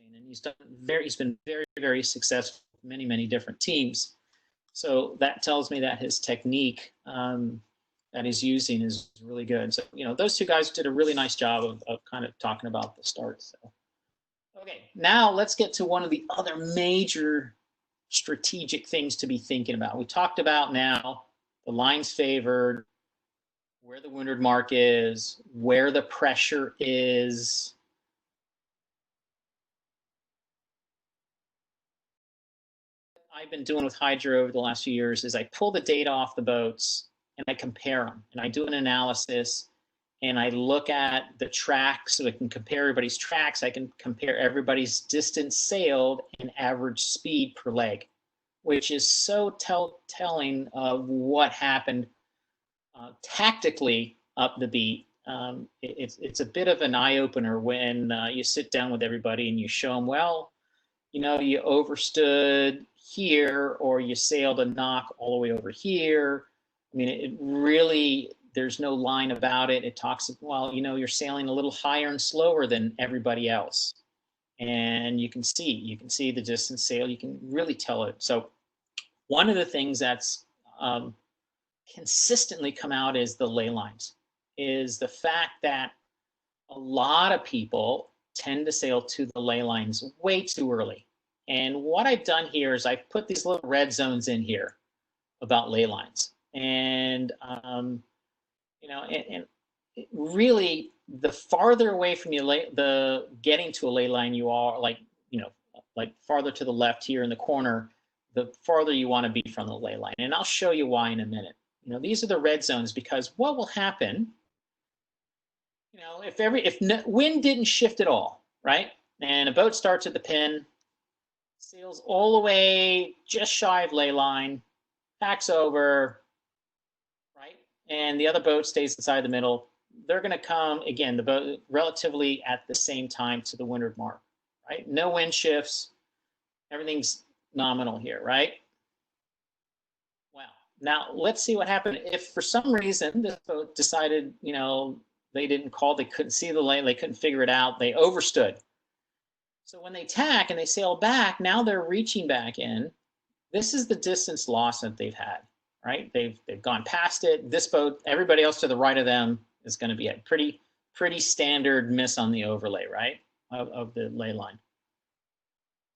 is. And he's been very, very successful with many, many different teams. So that tells me that his technique that he's using is really good. So, you know, those two guys did a really nice job of kind of talking about the start. So, okay, now let's get to one of the other major strategic things to be thinking about. We talked about now the lines favored, where the windward mark is, where the pressure is. I've been doing with Hydra over the last few years is I pull the data off the boats and I compare them, and I do an analysis, and I look at the tracks, so I can compare everybody's tracks. I can compare everybody's distance sailed and average speed per leg, which is so telling of what happened tactically up the beat. It's a bit of an eye opener when you sit down with everybody and you show them, well, you know, you overstood here, or you sailed a knock all the way over here. I mean, it really, there's no line about it. It talks, well, you know, you're sailing a little higher and slower than everybody else. And you can see the distance sailed. You can really tell it. So one of the things that's consistently come out is the ley lines, is the fact that a lot of people tend to sail to the ley lines way too early. And what I've done here is I've put these little red zones in here about ley lines. And, you know, and really the farther away from the getting to a ley line you are, like, you know, like farther to the left here in the corner, the farther you want to be from the ley line. And I'll show you why in a minute. You know, these are the red zones because what will happen, you know, if wind didn't shift at all, right? And a boat starts at the pin, sails all the way just shy of ley line, backs over, right? And the other boat stays inside the middle. They're going to come, again, the boat relatively at the same time to the windward mark, right? No wind shifts. Everything's nominal here, right? Well, now let's see what happened if for some reason this boat decided, you know, they didn't call, they couldn't see the lane, they couldn't figure it out, they overstood. So when they tack and they sail back, now they're reaching back in. This is the distance loss that they've had, right? They've gone past it. This boat, everybody else to the right of them is going to be a pretty standard miss on the overlay, right, of the ley line.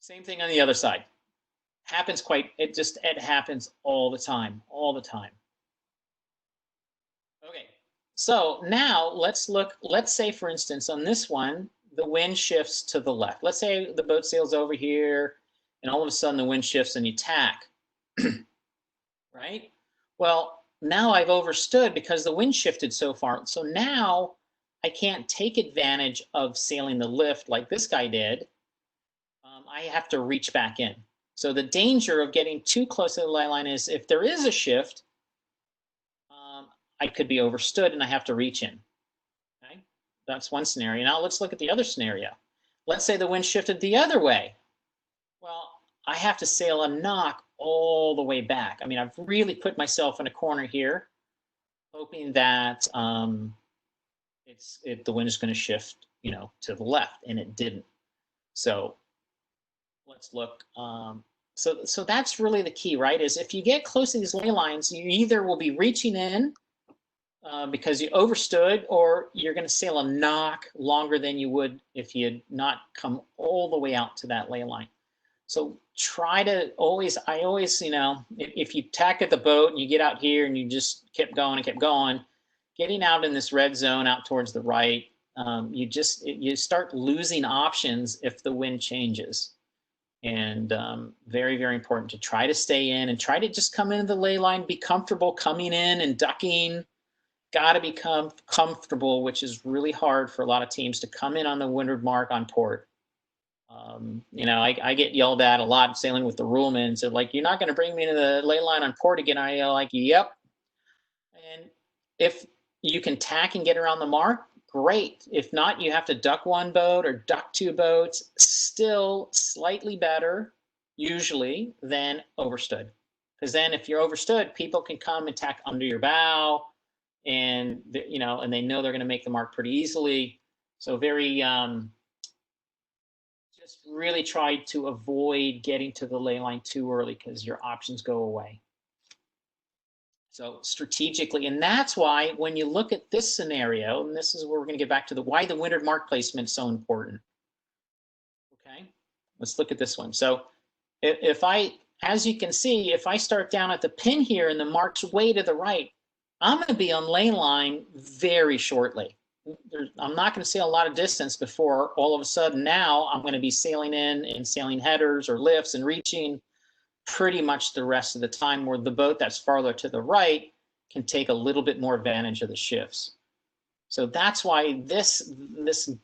Same thing on the other side. Happens it happens all the time. Okay, so now let's say for instance on this one, the wind shifts to the left. Let's say the boat sails over here and all of a sudden the wind shifts and you tack, right? Well, now I've overstood because the wind shifted so far. So now I can't take advantage of sailing the lift like this guy did. I have to reach back in. So the danger of getting too close to the ley line is if there is a shift, I could be overstood and I have to reach in. Okay, that's one scenario. Now let's look at the other scenario. Let's say the wind shifted the other way. Well, I have to sail a knock all the way back. I mean, I've really put myself in a corner here, hoping that the wind is going to shift, to the left, and it didn't. So let's look. So that's really the key, right? Is if you get close to these ley lines, you either will be reaching in because you overstood, or you're going to sail a knock longer than you would if you had not come all the way out to that ley line. So try to always, if you tack at the boat and you get out here and you just kept going and kept going, getting out in this red zone out towards the right, you start losing options if the wind changes. And very, very important to try to stay in and try to just come into the ley line, be comfortable coming in and ducking. Got to become comfortable, which is really hard for a lot of teams to come in on the windward mark on port. I get yelled at a lot sailing with the rulemen. So like, you're not going to bring me to the ley line on port again. I yell like, yep. And if you can tack and get around the mark, great. If not, you have to duck one boat or duck two boats. Still slightly better, usually, than overstood. Because then if you're overstood, people can come and tack under your bow, and and they know they're going to make the mark pretty easily. So very just really try to avoid getting to the ley line too early, because your options go away. So strategically, and that's why when you look at this scenario, and this is where we're going to get back to why the windward mark placement is so important. Okay, let's look at this one. So as you can see, if I start down at the pin here and the mark's way to the right, I'm going to be on ley line very shortly. I'm not going to sail a lot of distance before all of a sudden now I'm going to be sailing in and sailing headers or lifts and reaching pretty much the rest of the time, where the boat that's farther to the right can take a little bit more advantage of the shifts. So that's why this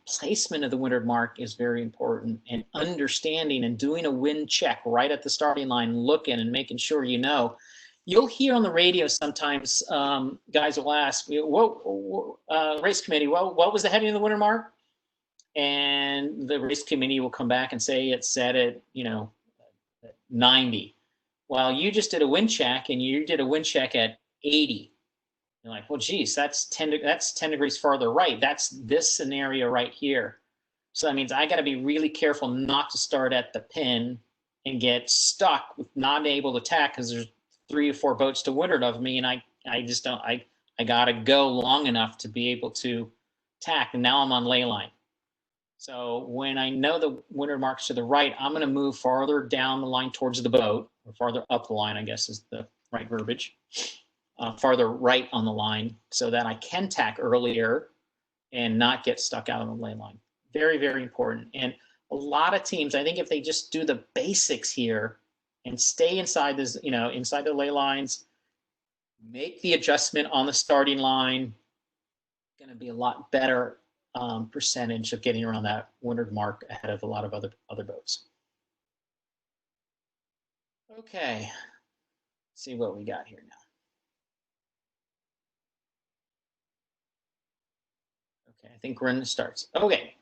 placement of the windward mark is very important, and understanding and doing a wind check right at the starting line, looking and making sure You'll hear on the radio sometimes guys will ask, race committee, what was the heading of the windward mark? And the race committee will come back and say it's set at 90. Well, you just did a wind check and you did a wind check at 80. You're like, well, geez, that's 10 degrees farther right. That's this scenario right here. So that means I got to be really careful not to start at the pin and get stuck with not able to tack, because there's 3 or 4 boats to windward of me, and I got to go long enough to be able to tack, and now I'm on ley line. So when I know the windward mark's to the right, I'm going to move farther down the line towards the boat, or farther up the line, I guess is the right verbiage, farther right on the line, so that I can tack earlier and not get stuck out on the ley line. Very, very important. And a lot of teams, I think if they just do the basics here and stay inside this, inside the ley lines, make the adjustment on the starting line, going to be a lot better percentage of getting around that windward mark ahead of a lot of other boats. Okay, let's see what we got here now. Okay, I think we're in the starts. Okay,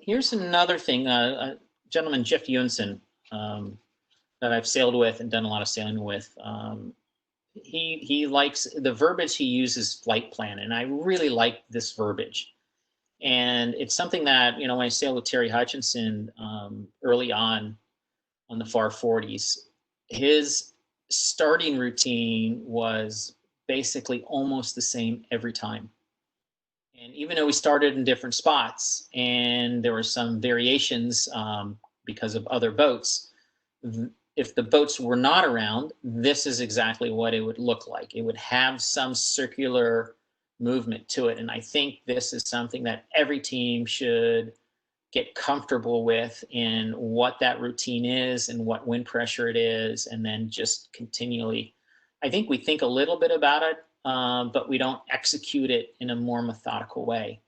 here's another thing. A gentleman, Jeff Yunsen, that I've sailed with and done a lot of sailing with. He likes the verbiage he uses, flight plan, and I really like this verbiage. And it's something that, when I sailed with Terry Hutchinson early on the far 40s, his starting routine was basically almost the same every time. And even though we started in different spots and there were some variations because of other boats, if the boats were not around, this is exactly what it would look like. It would have some circular movement to it. And I think this is something that every team should get comfortable with, in what that routine is and what wind pressure it is, and then just continually. I think we think a little bit about it, but we don't execute it in a more methodical way.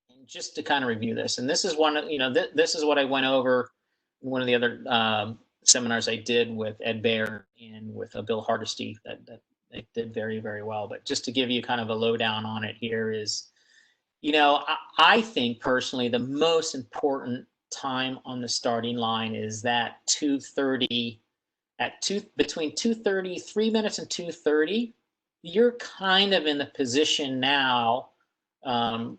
And just to kind of review this, and this is one, this is what I went over in one of the other seminars I did with Ed Baer and with Bill Hardesty that did very, very well. But just to give you kind of a lowdown on it here is, you know, I think personally the most important time on the starting line is that 2:30 between 2:30, 3 minutes and 2:30. You're kind of in the position now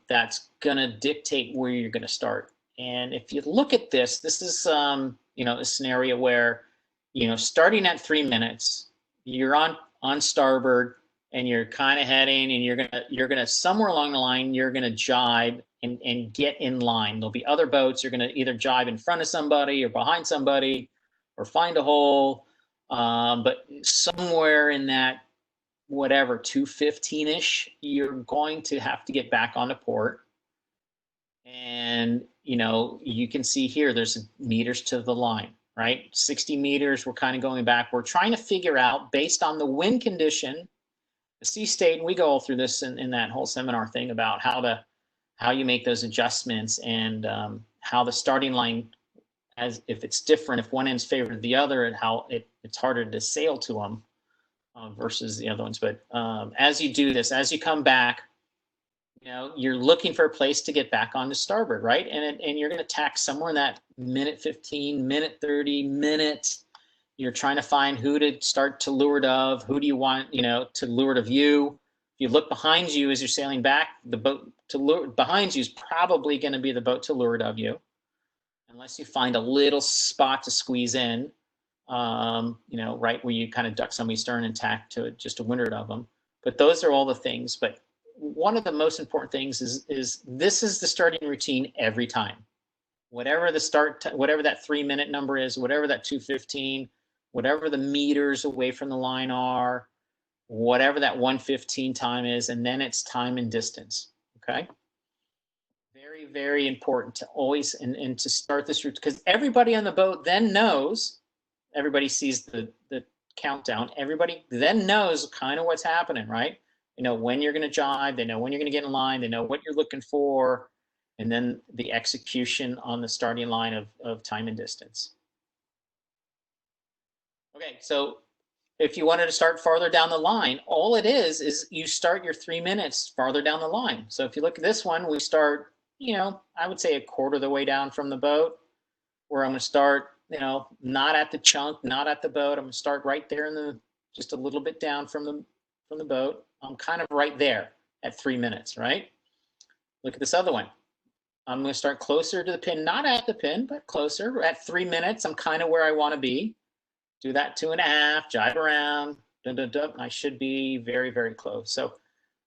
that's going to dictate where you're going to start. And if you look at this, this is you know, a scenario where, you know, starting at 3 minutes, you're on starboard and you're kind of heading, and you're gonna somewhere along the line you're gonna jibe and get in line. There'll be other boats. You're gonna either jibe in front of somebody or behind somebody or find a hole. But somewhere in that whatever 2:15-ish, you're going to have to get back onto port. And you know, you can see here there's meters to the line, right? 60 meters. We're kind of going back. We're trying to figure out, based on the wind condition, the sea state, and we go all through this in that whole seminar thing about how you make those adjustments, and how the starting line, as if it's different, if one end's favored the other, and how it's harder to sail to them versus the other ones. But as you do this, as you come back, you know, you're looking for a place to get back onto starboard, right? And you're going to tack somewhere in that minute 15, minute 30, minute. You're trying to find who to start to leeward of. Who do you want, you know, to leeward of you? If you look behind you as you're sailing back, the boat to leeward behind you is probably going to be the boat to leeward of you, unless you find a little spot to squeeze in, you know, right where you kind of duck somebody's stern and tack to just to windward of them. But those are all the things. But one of the most important things is this is the starting routine every time. Whatever the start, whatever that 3 minute number is, whatever that 2:15. Whatever the meters away from the line are, whatever that 1:15 time is, and then it's time and distance, okay? Very, very important to always, and to start this route, because everybody on the boat then knows, everybody sees the countdown, everybody then knows kind of what's happening, right? You know when you're going to jibe, they know when you're going to get in line, they know what you're looking for, and then the execution on the starting line of time and distance. Okay, so if you wanted to start farther down the line, all it is you start your 3 minutes farther down the line. So if you look at this one, we start, you know, I would say a quarter of the way down from the boat, where I'm going to start, you know, not at the chunk, not at the boat. I'm going to start right there in the, just a little bit down from the boat. I'm kind of right there at 3 minutes, right? Look at this other one. I'm going to start closer to the pin, not at the pin, but closer. At 3 minutes, I'm kind of where I want to be. Do that 2.5, jibe around, dun, dun, dun, I should be very, very close. So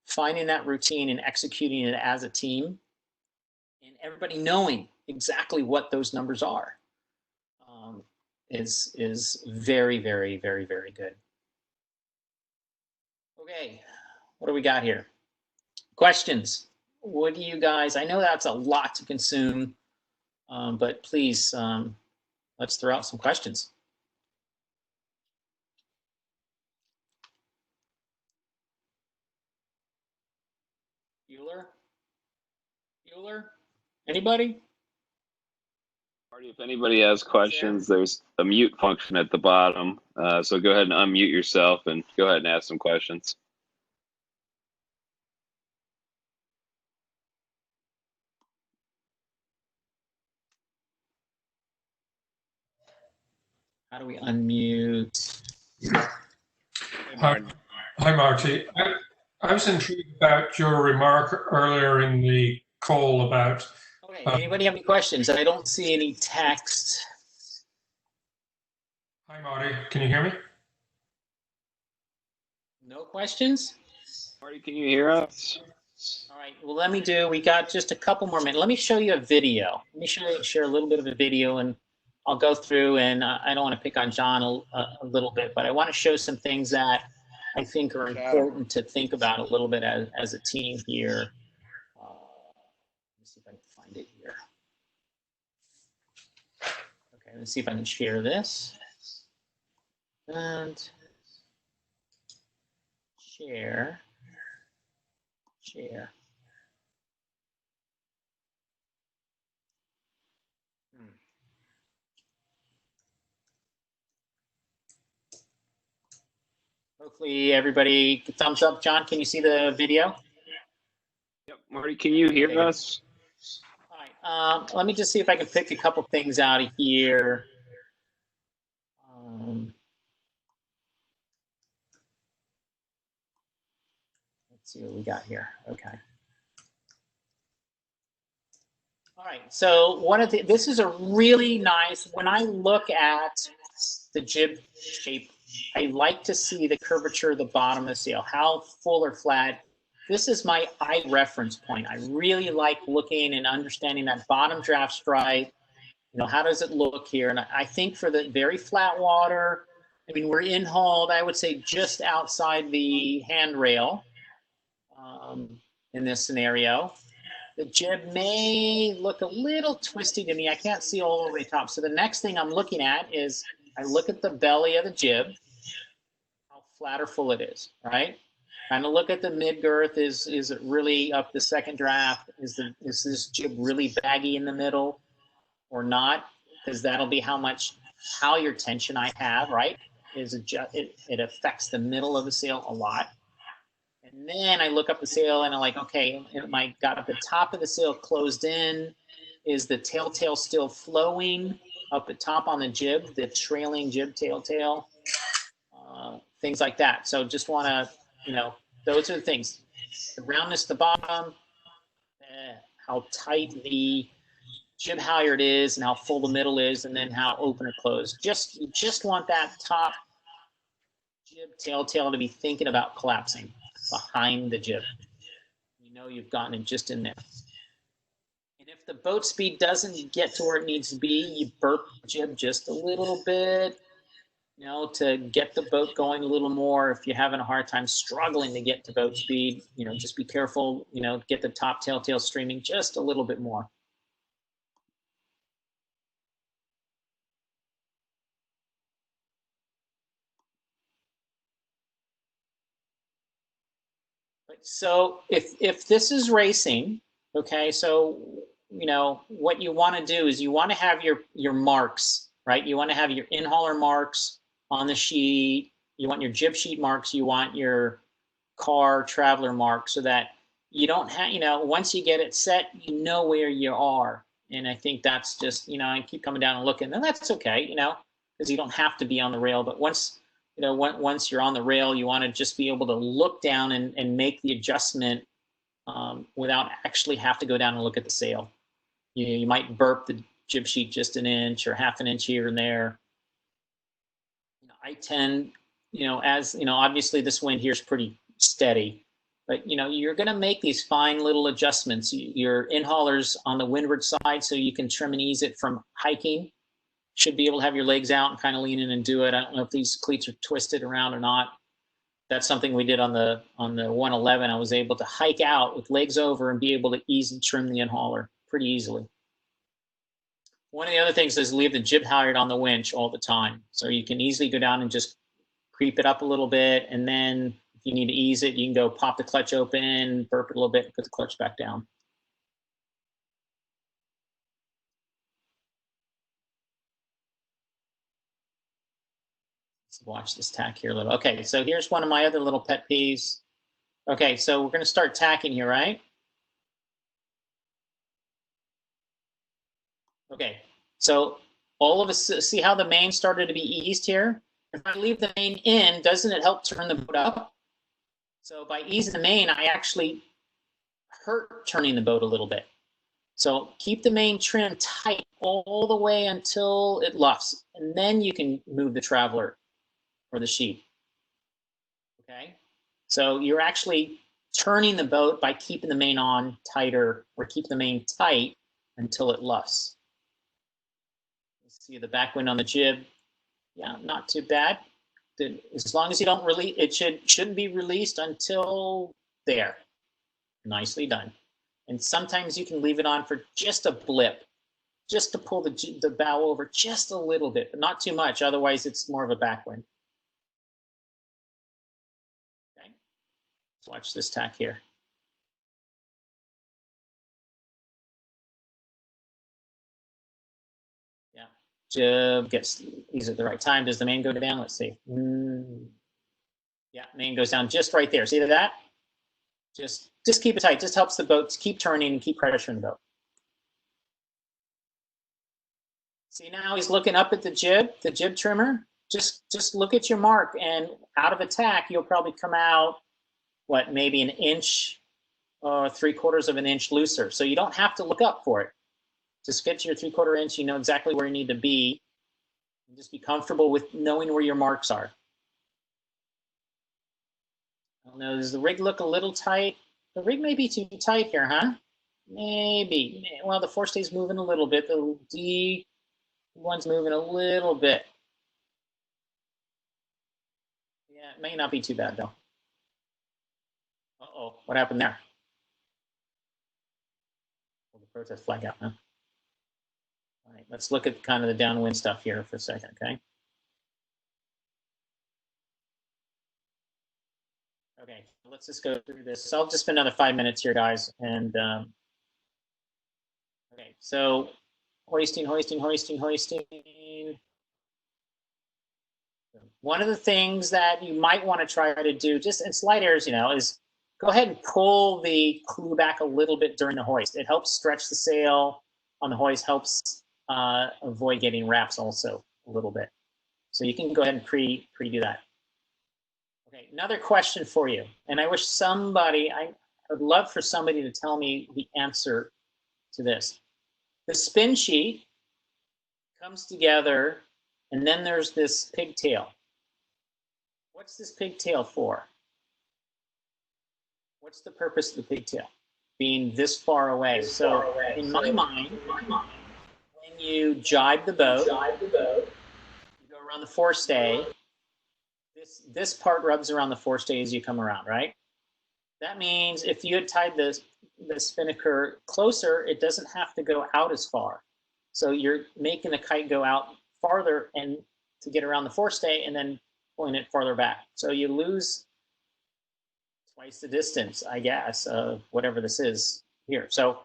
finding that routine and executing it as a team, and everybody knowing exactly what those numbers are, is very, very, very, very good. Okay, what do we got here? Questions? What do you guys, I know that's a lot to consume, but please, let's throw out some questions. Bueller? Anybody? Marty, if anybody has questions, there's a mute function at the bottom. So go ahead and unmute yourself and go ahead and ask some questions. How do we unmute? Hi, Marty. I was intrigued about your remark earlier in the call about... Okay, anybody have any questions? I don't see any text. Hi, Marty. Can you hear me? No questions? Marty, can you hear us? All right, well, we got just a couple more minutes. Let me show you a video. Let me share a little bit of a video, and I'll go through, and I don't want to pick on John a little bit, but I want to show some things that I think are important to think about a little bit as a team here. Let me see if I can find it here. Okay, let's see if I can share this. And share. Hopefully everybody, thumbs up. John, can you see the video? Yep. Marty, can you hear Okay. us? All right. Let me just see if I can pick a couple things out of here. Let's see what we got here. Okay. All right. So this is a really nice, when I look at the jib shape, I like to see the curvature of the bottom of the sail, how full or flat. This is my eye reference point. I really like looking and understanding that bottom draft stripe. You know, how does it look here? And I think for the very flat water, I mean, we're in-hauled, I would say just outside the handrail in this scenario. The jib may look a little twisty to me. I can't see all the way top. So the next thing I'm looking at is I look at the belly of the jib, how flat or full it is, right? Kind of look at the mid girth. Is it really up the second draft? Is this jib really baggy in the middle or not? Because that'll be how much halyard tension I have, right? It affects the middle of the sail a lot. And then I look up the sail and I'm like, okay, am I got at the top of the sail closed in? Is the tail still flowing up the top on the jib, the trailing jib tail? Things like that. So just want to, you know, those are the things. The roundness at the bottom, how tight the jib halyard is and how full the middle is, and then how open or closed. You just want that top jib tail to be thinking about collapsing behind the jib. You know you've gotten it just in there. And if the boat speed doesn't get to where it needs to be, you burp the jib just a little bit, you know, to get the boat going a little more. If you're having a hard time struggling to get to boat speed, you know, just be careful, you know, get the top tail streaming just a little bit more. So if this is racing, okay, so, you know, what you want to do is you want to have your marks, right? You want to have your in-hauler marks on the sheet. You want your jib sheet marks. You want your car traveler marks, so that you don't have, you know, once you get it set, you know where you are. And I think that's just, you know, I keep coming down and looking, and that's okay, you know, because you don't have to be on the rail. But once, you know, once you're on the rail, you want to just be able to look down and make the adjustment without actually have to go down and look at the sail. You might burp the jib sheet just an inch or half an inch here and there. You know, I tend, you know, as you know, obviously this wind here is pretty steady, but you know, you're going to make these fine little adjustments. Your in-haulers on the windward side, so you can trim and ease it from hiking. Should be able to have your legs out and kind of lean in and do it. I don't know if these cleats are twisted around or not. That's something we did on the 111. I was able to hike out with legs over and be able to ease and trim the in-hauler pretty easily. One of the other things is leave the jib halyard on the winch all the time. So you can easily go down and just creep it up a little bit. And then if you need to ease it, you can go pop the clutch open, burp it a little bit, and put the clutch back down. Let's watch this tack here a little. Okay, so here's one of my other little pet peeves. Okay, so we're going to start tacking here, right? Okay, so all of us see how the main started to be eased here? If I leave the main in, doesn't it help turn the boat up? So by easing the main, I actually hurt turning the boat a little bit. So keep the main trim tight all the way until it luffs, and then you can move the traveler or the sheet. Okay, so you're actually turning the boat by keeping the main on tighter, or keep the main tight until it luffs. See the back wind on the jib. Yeah, not too bad. As long as you don't release, it shouldn't be released until there. Nicely done. And sometimes you can leave it on for just a blip, just to pull the bow over just a little bit, but not too much. Otherwise, it's more of a backwind. Okay, let's watch this tack here. Yeah, jib gets eased at the right time. Does the main go down? Let's see. Yeah, main goes down just right there. See that? Just keep it tight. Just helps the boat keep turning and keep pressure in the boat. See, now he's looking up at the jib trimmer. Just look at your mark, and out of attack, you'll probably come out, what, maybe an inch or 3/4 of an inch looser. So you don't have to look up for it. Just get to your 3/4 inch. You know exactly where you need to be. And just be comfortable with knowing where your marks are. I don't know, does the rig look a little tight? The rig may be too tight here, huh? Maybe. Well, the forestay's moving a little bit. The D1's moving a little bit. Yeah, it may not be too bad, though. Uh-oh, what happened there? Pull the protest flag out, huh? All right, let's look at kind of the downwind stuff here for a second, okay? Okay, let's just go through this. So I'll just spend another 5 minutes here, guys. And okay, so hoisting. One of the things that you might want to try to do, just in slight airs, you know, is go ahead and pull the clue back a little bit during the hoist. It helps stretch the sail on the hoist, helps avoid getting wraps also a little bit. So you can go ahead and pre-do that. Okay, another question for you. And I wish somebody, I would love for somebody to tell me the answer to this. The spin sheet comes together, and then there's this pigtail. What's this pigtail for? What's the purpose of the pigtail? Being this far away. So in my mind, when you jibe the boat, you go around the forestay, this part rubs around the forestay as you come around, right? That means if you had tied the spinnaker closer, it doesn't have to go out as far. So you're making the kite go out farther and to get around the forestay and then pulling it farther back. So you lose twice the distance, I guess, of whatever this is here. So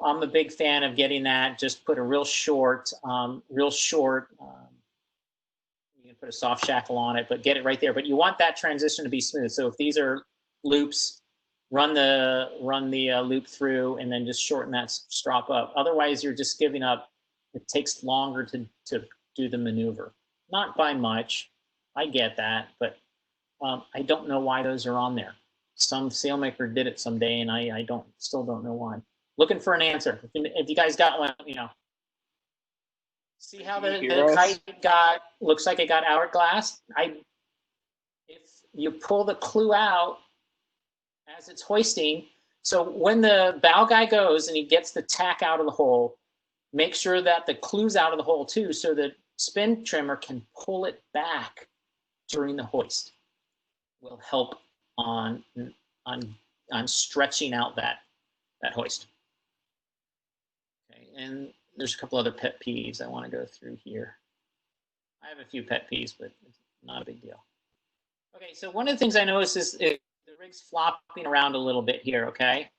I'm a big fan of getting that. Just put a real short, you can put a soft shackle on it, but get it right there. But you want that transition to be smooth. So if these are loops, run the loop through and then just shorten that strop up. Otherwise, you're just giving up. It takes longer to do the maneuver. Not by much. I get that, but I don't know why those are on there. Some sailmaker did it someday, and I still don't know why. Looking for an answer. If you guys got one, you know. See how the kite looks like it got hourglass? If you pull the clue out as it's hoisting, so when the bow guy goes and he gets the tack out of the hole, make sure that the clue's out of the hole too, so the spin trimmer can pull it back during the hoist. Will help on stretching out that hoist. Okay, and there's a couple other pet peeves I want to go through here. I have a few pet peeves, but it's not a big deal. Okay, so one of the things I noticed is the rig's flopping around a little bit here, okay?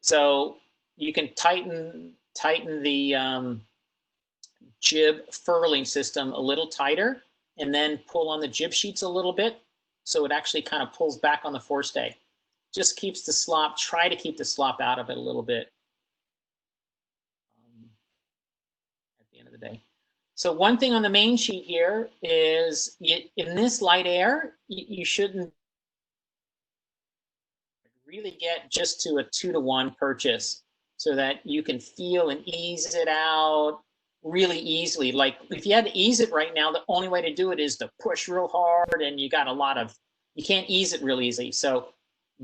So you can tighten the jib furling system a little tighter and then pull on the jib sheets a little bit so it actually kind of pulls back on the forestay. Just keeps the slop, try to keep the slop out of it a little bit at the end of the day. So one thing on the main sheet here is in this light air, you shouldn't really get just to a 2-to-1 purchase so that you can feel and ease it out really easily. Like if you had to ease it right now, the only way to do it is to push real hard, and you got you can't ease it real easy. So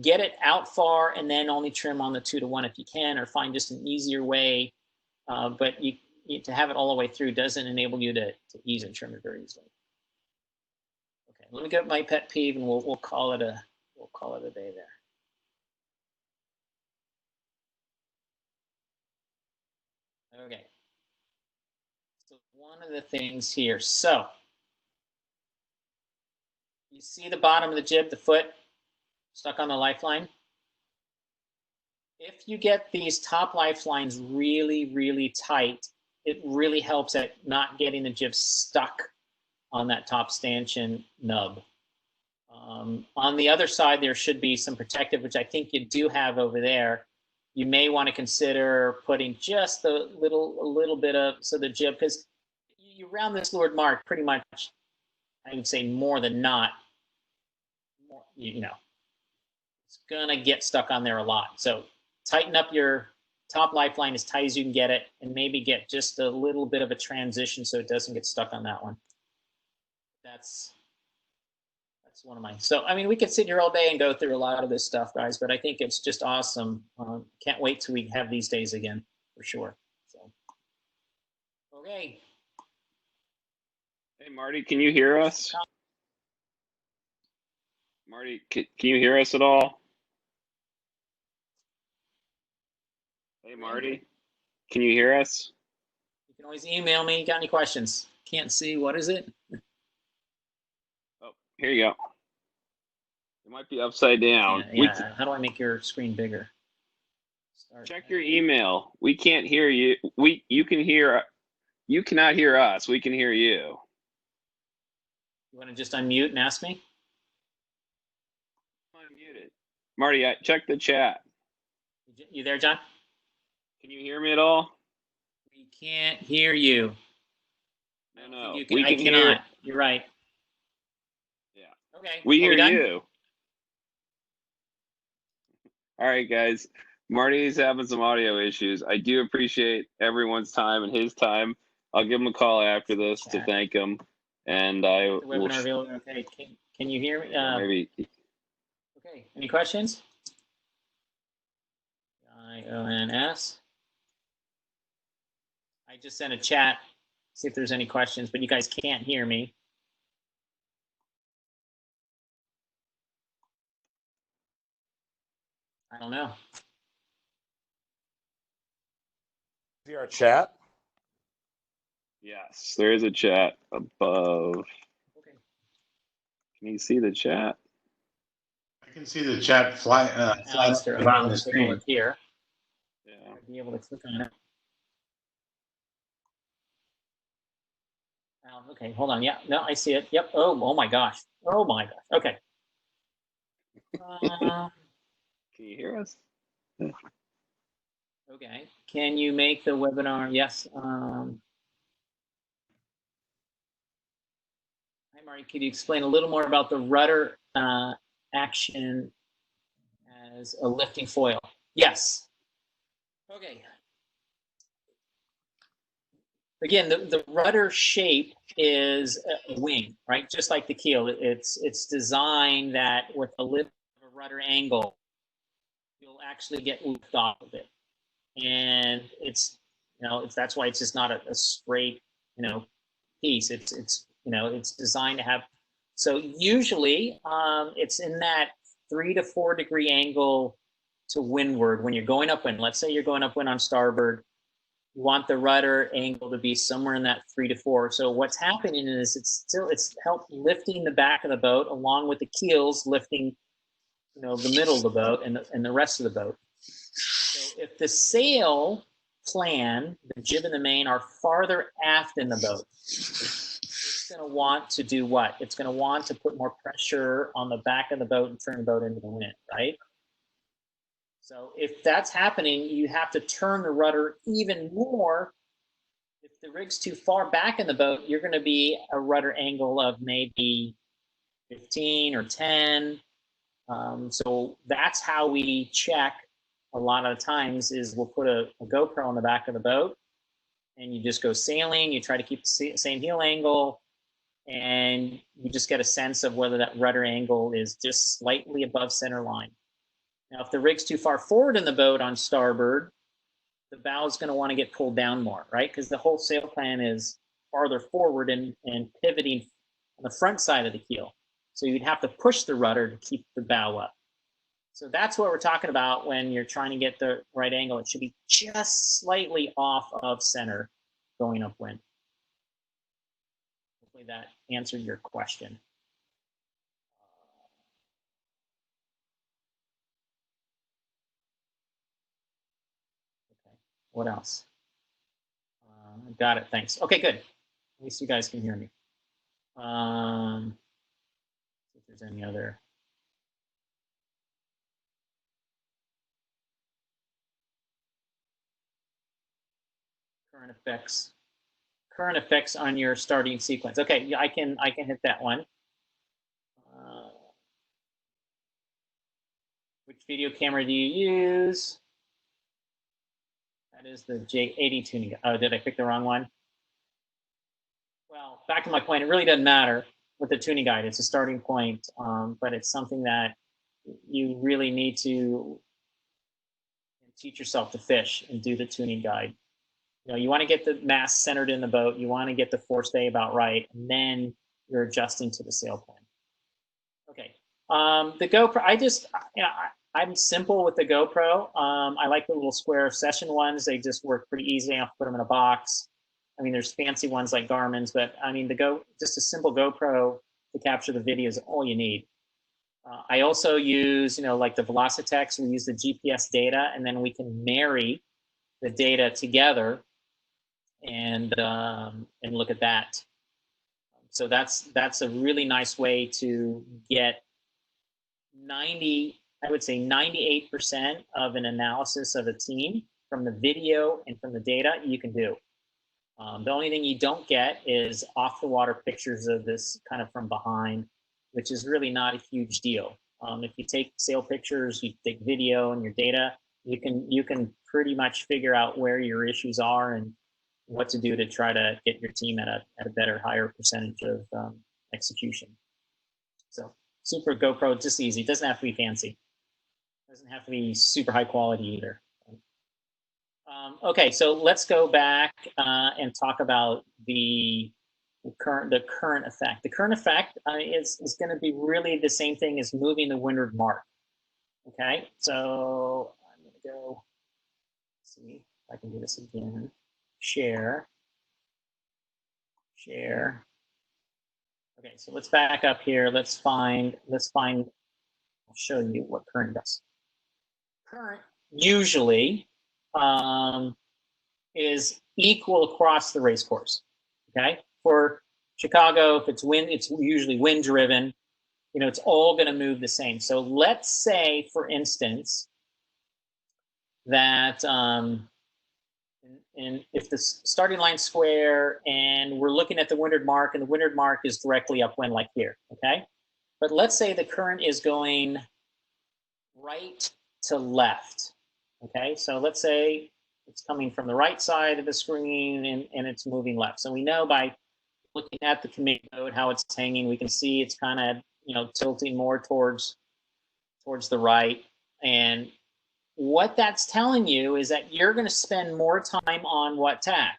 get it out far and then only trim on the 2-to-1 if you can, or find just an easier way. But to have it all the way through doesn't enable you to ease and trim it very easily. Okay, let me get my pet peeve, and we'll call it a day there. Okay. So one of the things here. So you see the bottom of the jib, the foot stuck on the lifeline. If you get these top lifelines really, really tight, it really helps at not getting the jib stuck on that top stanchion nub. On the other side, there should be some protective, which I think you do have over there. You may want to consider putting just a little bit of, so the jib, because you round this leeward mark pretty much, I would say more than not, you know, it's gonna get stuck on there a lot. So tighten up your top lifeline as tight as you can get it, and maybe get just a little bit of a transition so it doesn't get stuck on that one. That's one of mine. So, I mean, we could sit here all day and go through a lot of this stuff, guys, but I think it's just awesome. Can't wait till we have these days again, for sure. So, okay. Hey, Marty, can you hear us? Marty, can you hear us at all? Hey, Marty, can you hear us? You can always email me. Got any questions? Can't see. What is it? Oh, here you go. It might be upside down. Yeah. How do I make your screen bigger? Check your email. We can't hear you. You cannot hear us. We can hear you. You want to just unmute and ask me? I'm unmuted. Marty, check the chat. You there, John? Can you hear me at all? We can't hear you. No. I cannot. You're right. Yeah. Okay. We hear you. All right, guys. Marty's having some audio issues. I do appreciate everyone's time and his time. I'll give him a call after this to thank him. And I will. Webinar available. Okay. Can you hear me? Maybe. Okay. Any questions? IONS. I just sent a chat. See if there's any questions, but you guys can't hear me. I don't know. See our chat? Yes, there is a chat above. Okay. Can you see the chat? I can see the chat fly around the screen here. Yeah. I'll be able to click on it. Oh, okay, hold on. Yeah, no, I see it. Yep. Oh my gosh. Oh my gosh. Okay. Can you hear us? Okay. Can you make the webinar? Yes. Hi, Marty. Could you explain a little more about the rudder action as a lifting foil? Yes. Okay. Again, the rudder shape is a wing, right? Just like the keel. It's designed that with a lift of a rudder angle, you'll actually get lift off of it. And that's why it's just not a straight, piece. It's designed to have, so usually it's in that 3 to 4 degree angle to windward when you're going upwind. Let's say you're going upwind on starboard. You want the rudder angle to be somewhere in that 3 to 4. So what's happening is it's helped lifting the back of the boat along with the keels lifting, the middle of the boat and the rest of the boat. So if the sail plan, the jib and the main are farther aft in the boat, it's going to want to do what? It's going to want to put more pressure on the back of the boat and turn the boat into the wind, right? So if that's happening, you have to turn the rudder even more. If the rig's too far back in the boat, you're going to be a rudder angle of maybe 15 or 10. So that's how we check a lot of the times is we'll put a GoPro on the back of the boat and you just go sailing. You try to keep the same heel angle and you just get a sense of whether that rudder angle is just slightly above center line. Now, if the rig's too far forward in the boat on starboard, the bow is going to want to get pulled down more, right? Because the whole sail plan is farther forward and pivoting on the front side of the keel. So you'd have to push the rudder to keep the bow up. So that's what we're talking about when you're trying to get the right angle. It should be just slightly off of center going upwind. Hopefully that answered your question. What else? Got it. Thanks. Okay, good. At least you guys can hear me. If there's any other. Current effects on your starting sequence. Okay, yeah, I can hit that one. Which video camera do you use? That is the J88 tuning. Oh, did I pick the wrong one? Well, back to my point, it really doesn't matter with the tuning guide. It's a starting point, but it's something that you really need to teach yourself to fish and do the tuning guide. You know, you want to get the mass centered in the boat. You want to get the force day about right, and then you're adjusting to the sail plan. Okay, the GoPro. I'm simple with the GoPro. I like the little square session ones. They just work pretty easy. I'll put them in a box. I mean, there's fancy ones like Garmin's, but I mean, just a simple GoPro to capture the video is all you need. I also use, like the Velocitex. We use the GPS data, and then we can marry the data together and look at that. So that's a really nice way to get 98% of an analysis of a team from the video and from the data you can do. The only thing you don't get is off the water pictures of this kind of from behind, which is really not a huge deal. If you take sail pictures, you take video and your data, you can pretty much figure out where your issues are and what to do to try to get your team at a better, higher percentage of execution. So Super GoPro, just easy. It doesn't have to be fancy. It doesn't have to be super high quality either. Okay, so let's go back and talk about the current effect. The current effect is going to be really the same thing as moving the windward mark. Okay, so I'm going to go see if I can do this again. Share. Okay, so let's back up here. Let's find. I'll show you what current does. Current usually is equal across the race course. Okay, for Chicago, if it's wind, it's usually wind driven. It's all going to move the same. So let's say, for instance, that and if the starting line square and we're looking at the windward mark, and the windward mark is directly upwind like here, okay? But let's say the current is going right to left, okay? So let's say it's coming from the right side of the screen and it's moving left. So we know by looking at the command code how it's hanging, we can see it's kind of tilting more towards the right. And what that's telling you is that you're going to spend more time on what tack?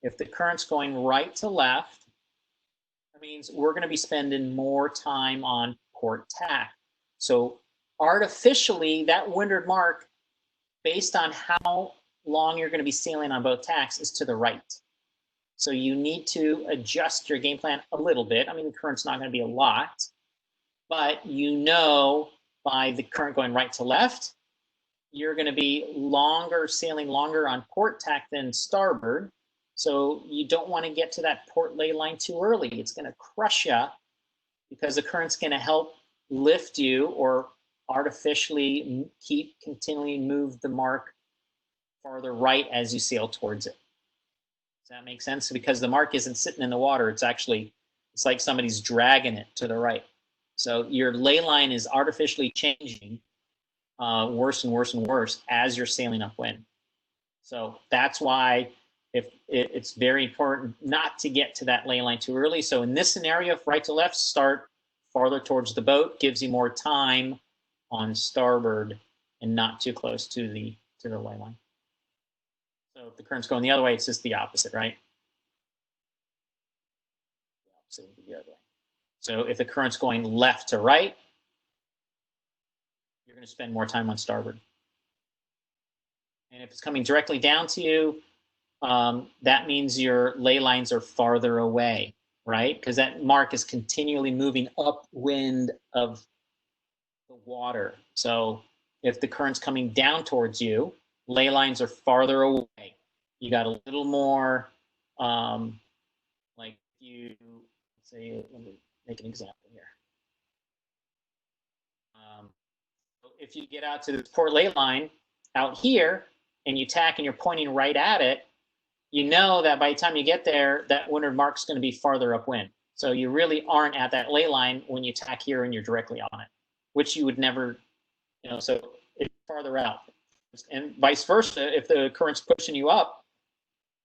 If the current's going right to left, that means we're going to be spending more time on port tack. So artificially, that windward mark, based on how long you're going to be sailing on both tacks, is to the right. So you need to adjust your game plan a little bit. I mean, the current's not going to be a lot, but by the current going right to left, you're going to be sailing longer on port tack than starboard. So you don't want to get to that port ley line too early. It's going to crush you because the current's going to help lift you or artificially continually move the mark farther right as you sail towards it. Does that make sense? Because the mark isn't sitting in the water. It's like somebody's dragging it to the right. So your ley line is artificially changing worse and worse and worse as you're sailing upwind. So that's why it's very important not to get to that ley line too early. So in this scenario, if right to left, start farther towards the boat, gives you more time on starboard and not too close to the ley line. So if the current's going the other way, it's just the opposite, right? The opposite would be the other way. So if the current's going left to right, you're going to spend more time on starboard. And if it's coming directly down to you, that means your ley lines are farther away, right? Because that mark is continually moving upwind of the water. So if the current's coming down towards you, ley lines are farther away. You got a little more, like let's say, let me make an example here. if you get out to the port ley line out here and you tack and you're pointing right at it, you know that by the time you get there, that windward mark's going to be farther upwind. So you really aren't at that ley line when you tack here and you're directly on it, which you would never, you know, so it's farther out. And vice versa, if the current's pushing you up,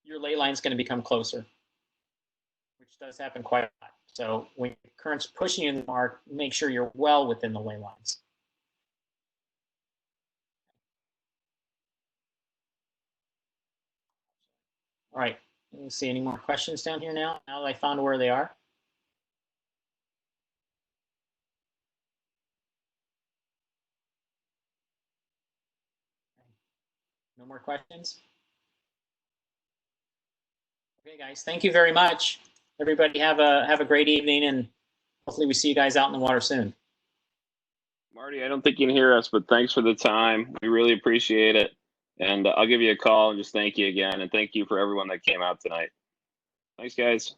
your ley line's going to become closer, which does happen quite a lot. So when the current's pushing you in the mark, make sure you're well within the ley lines. All right, let me see any more questions down here now that I found where they are. No more questions? Okay, guys, thank you very much. Everybody have a great evening, and hopefully we see you guys out in the water soon. Marty, I don't think you can hear us, but thanks for the time. We really appreciate it. And I'll give you a call and just thank you again. And thank you for everyone that came out tonight. Thanks, guys.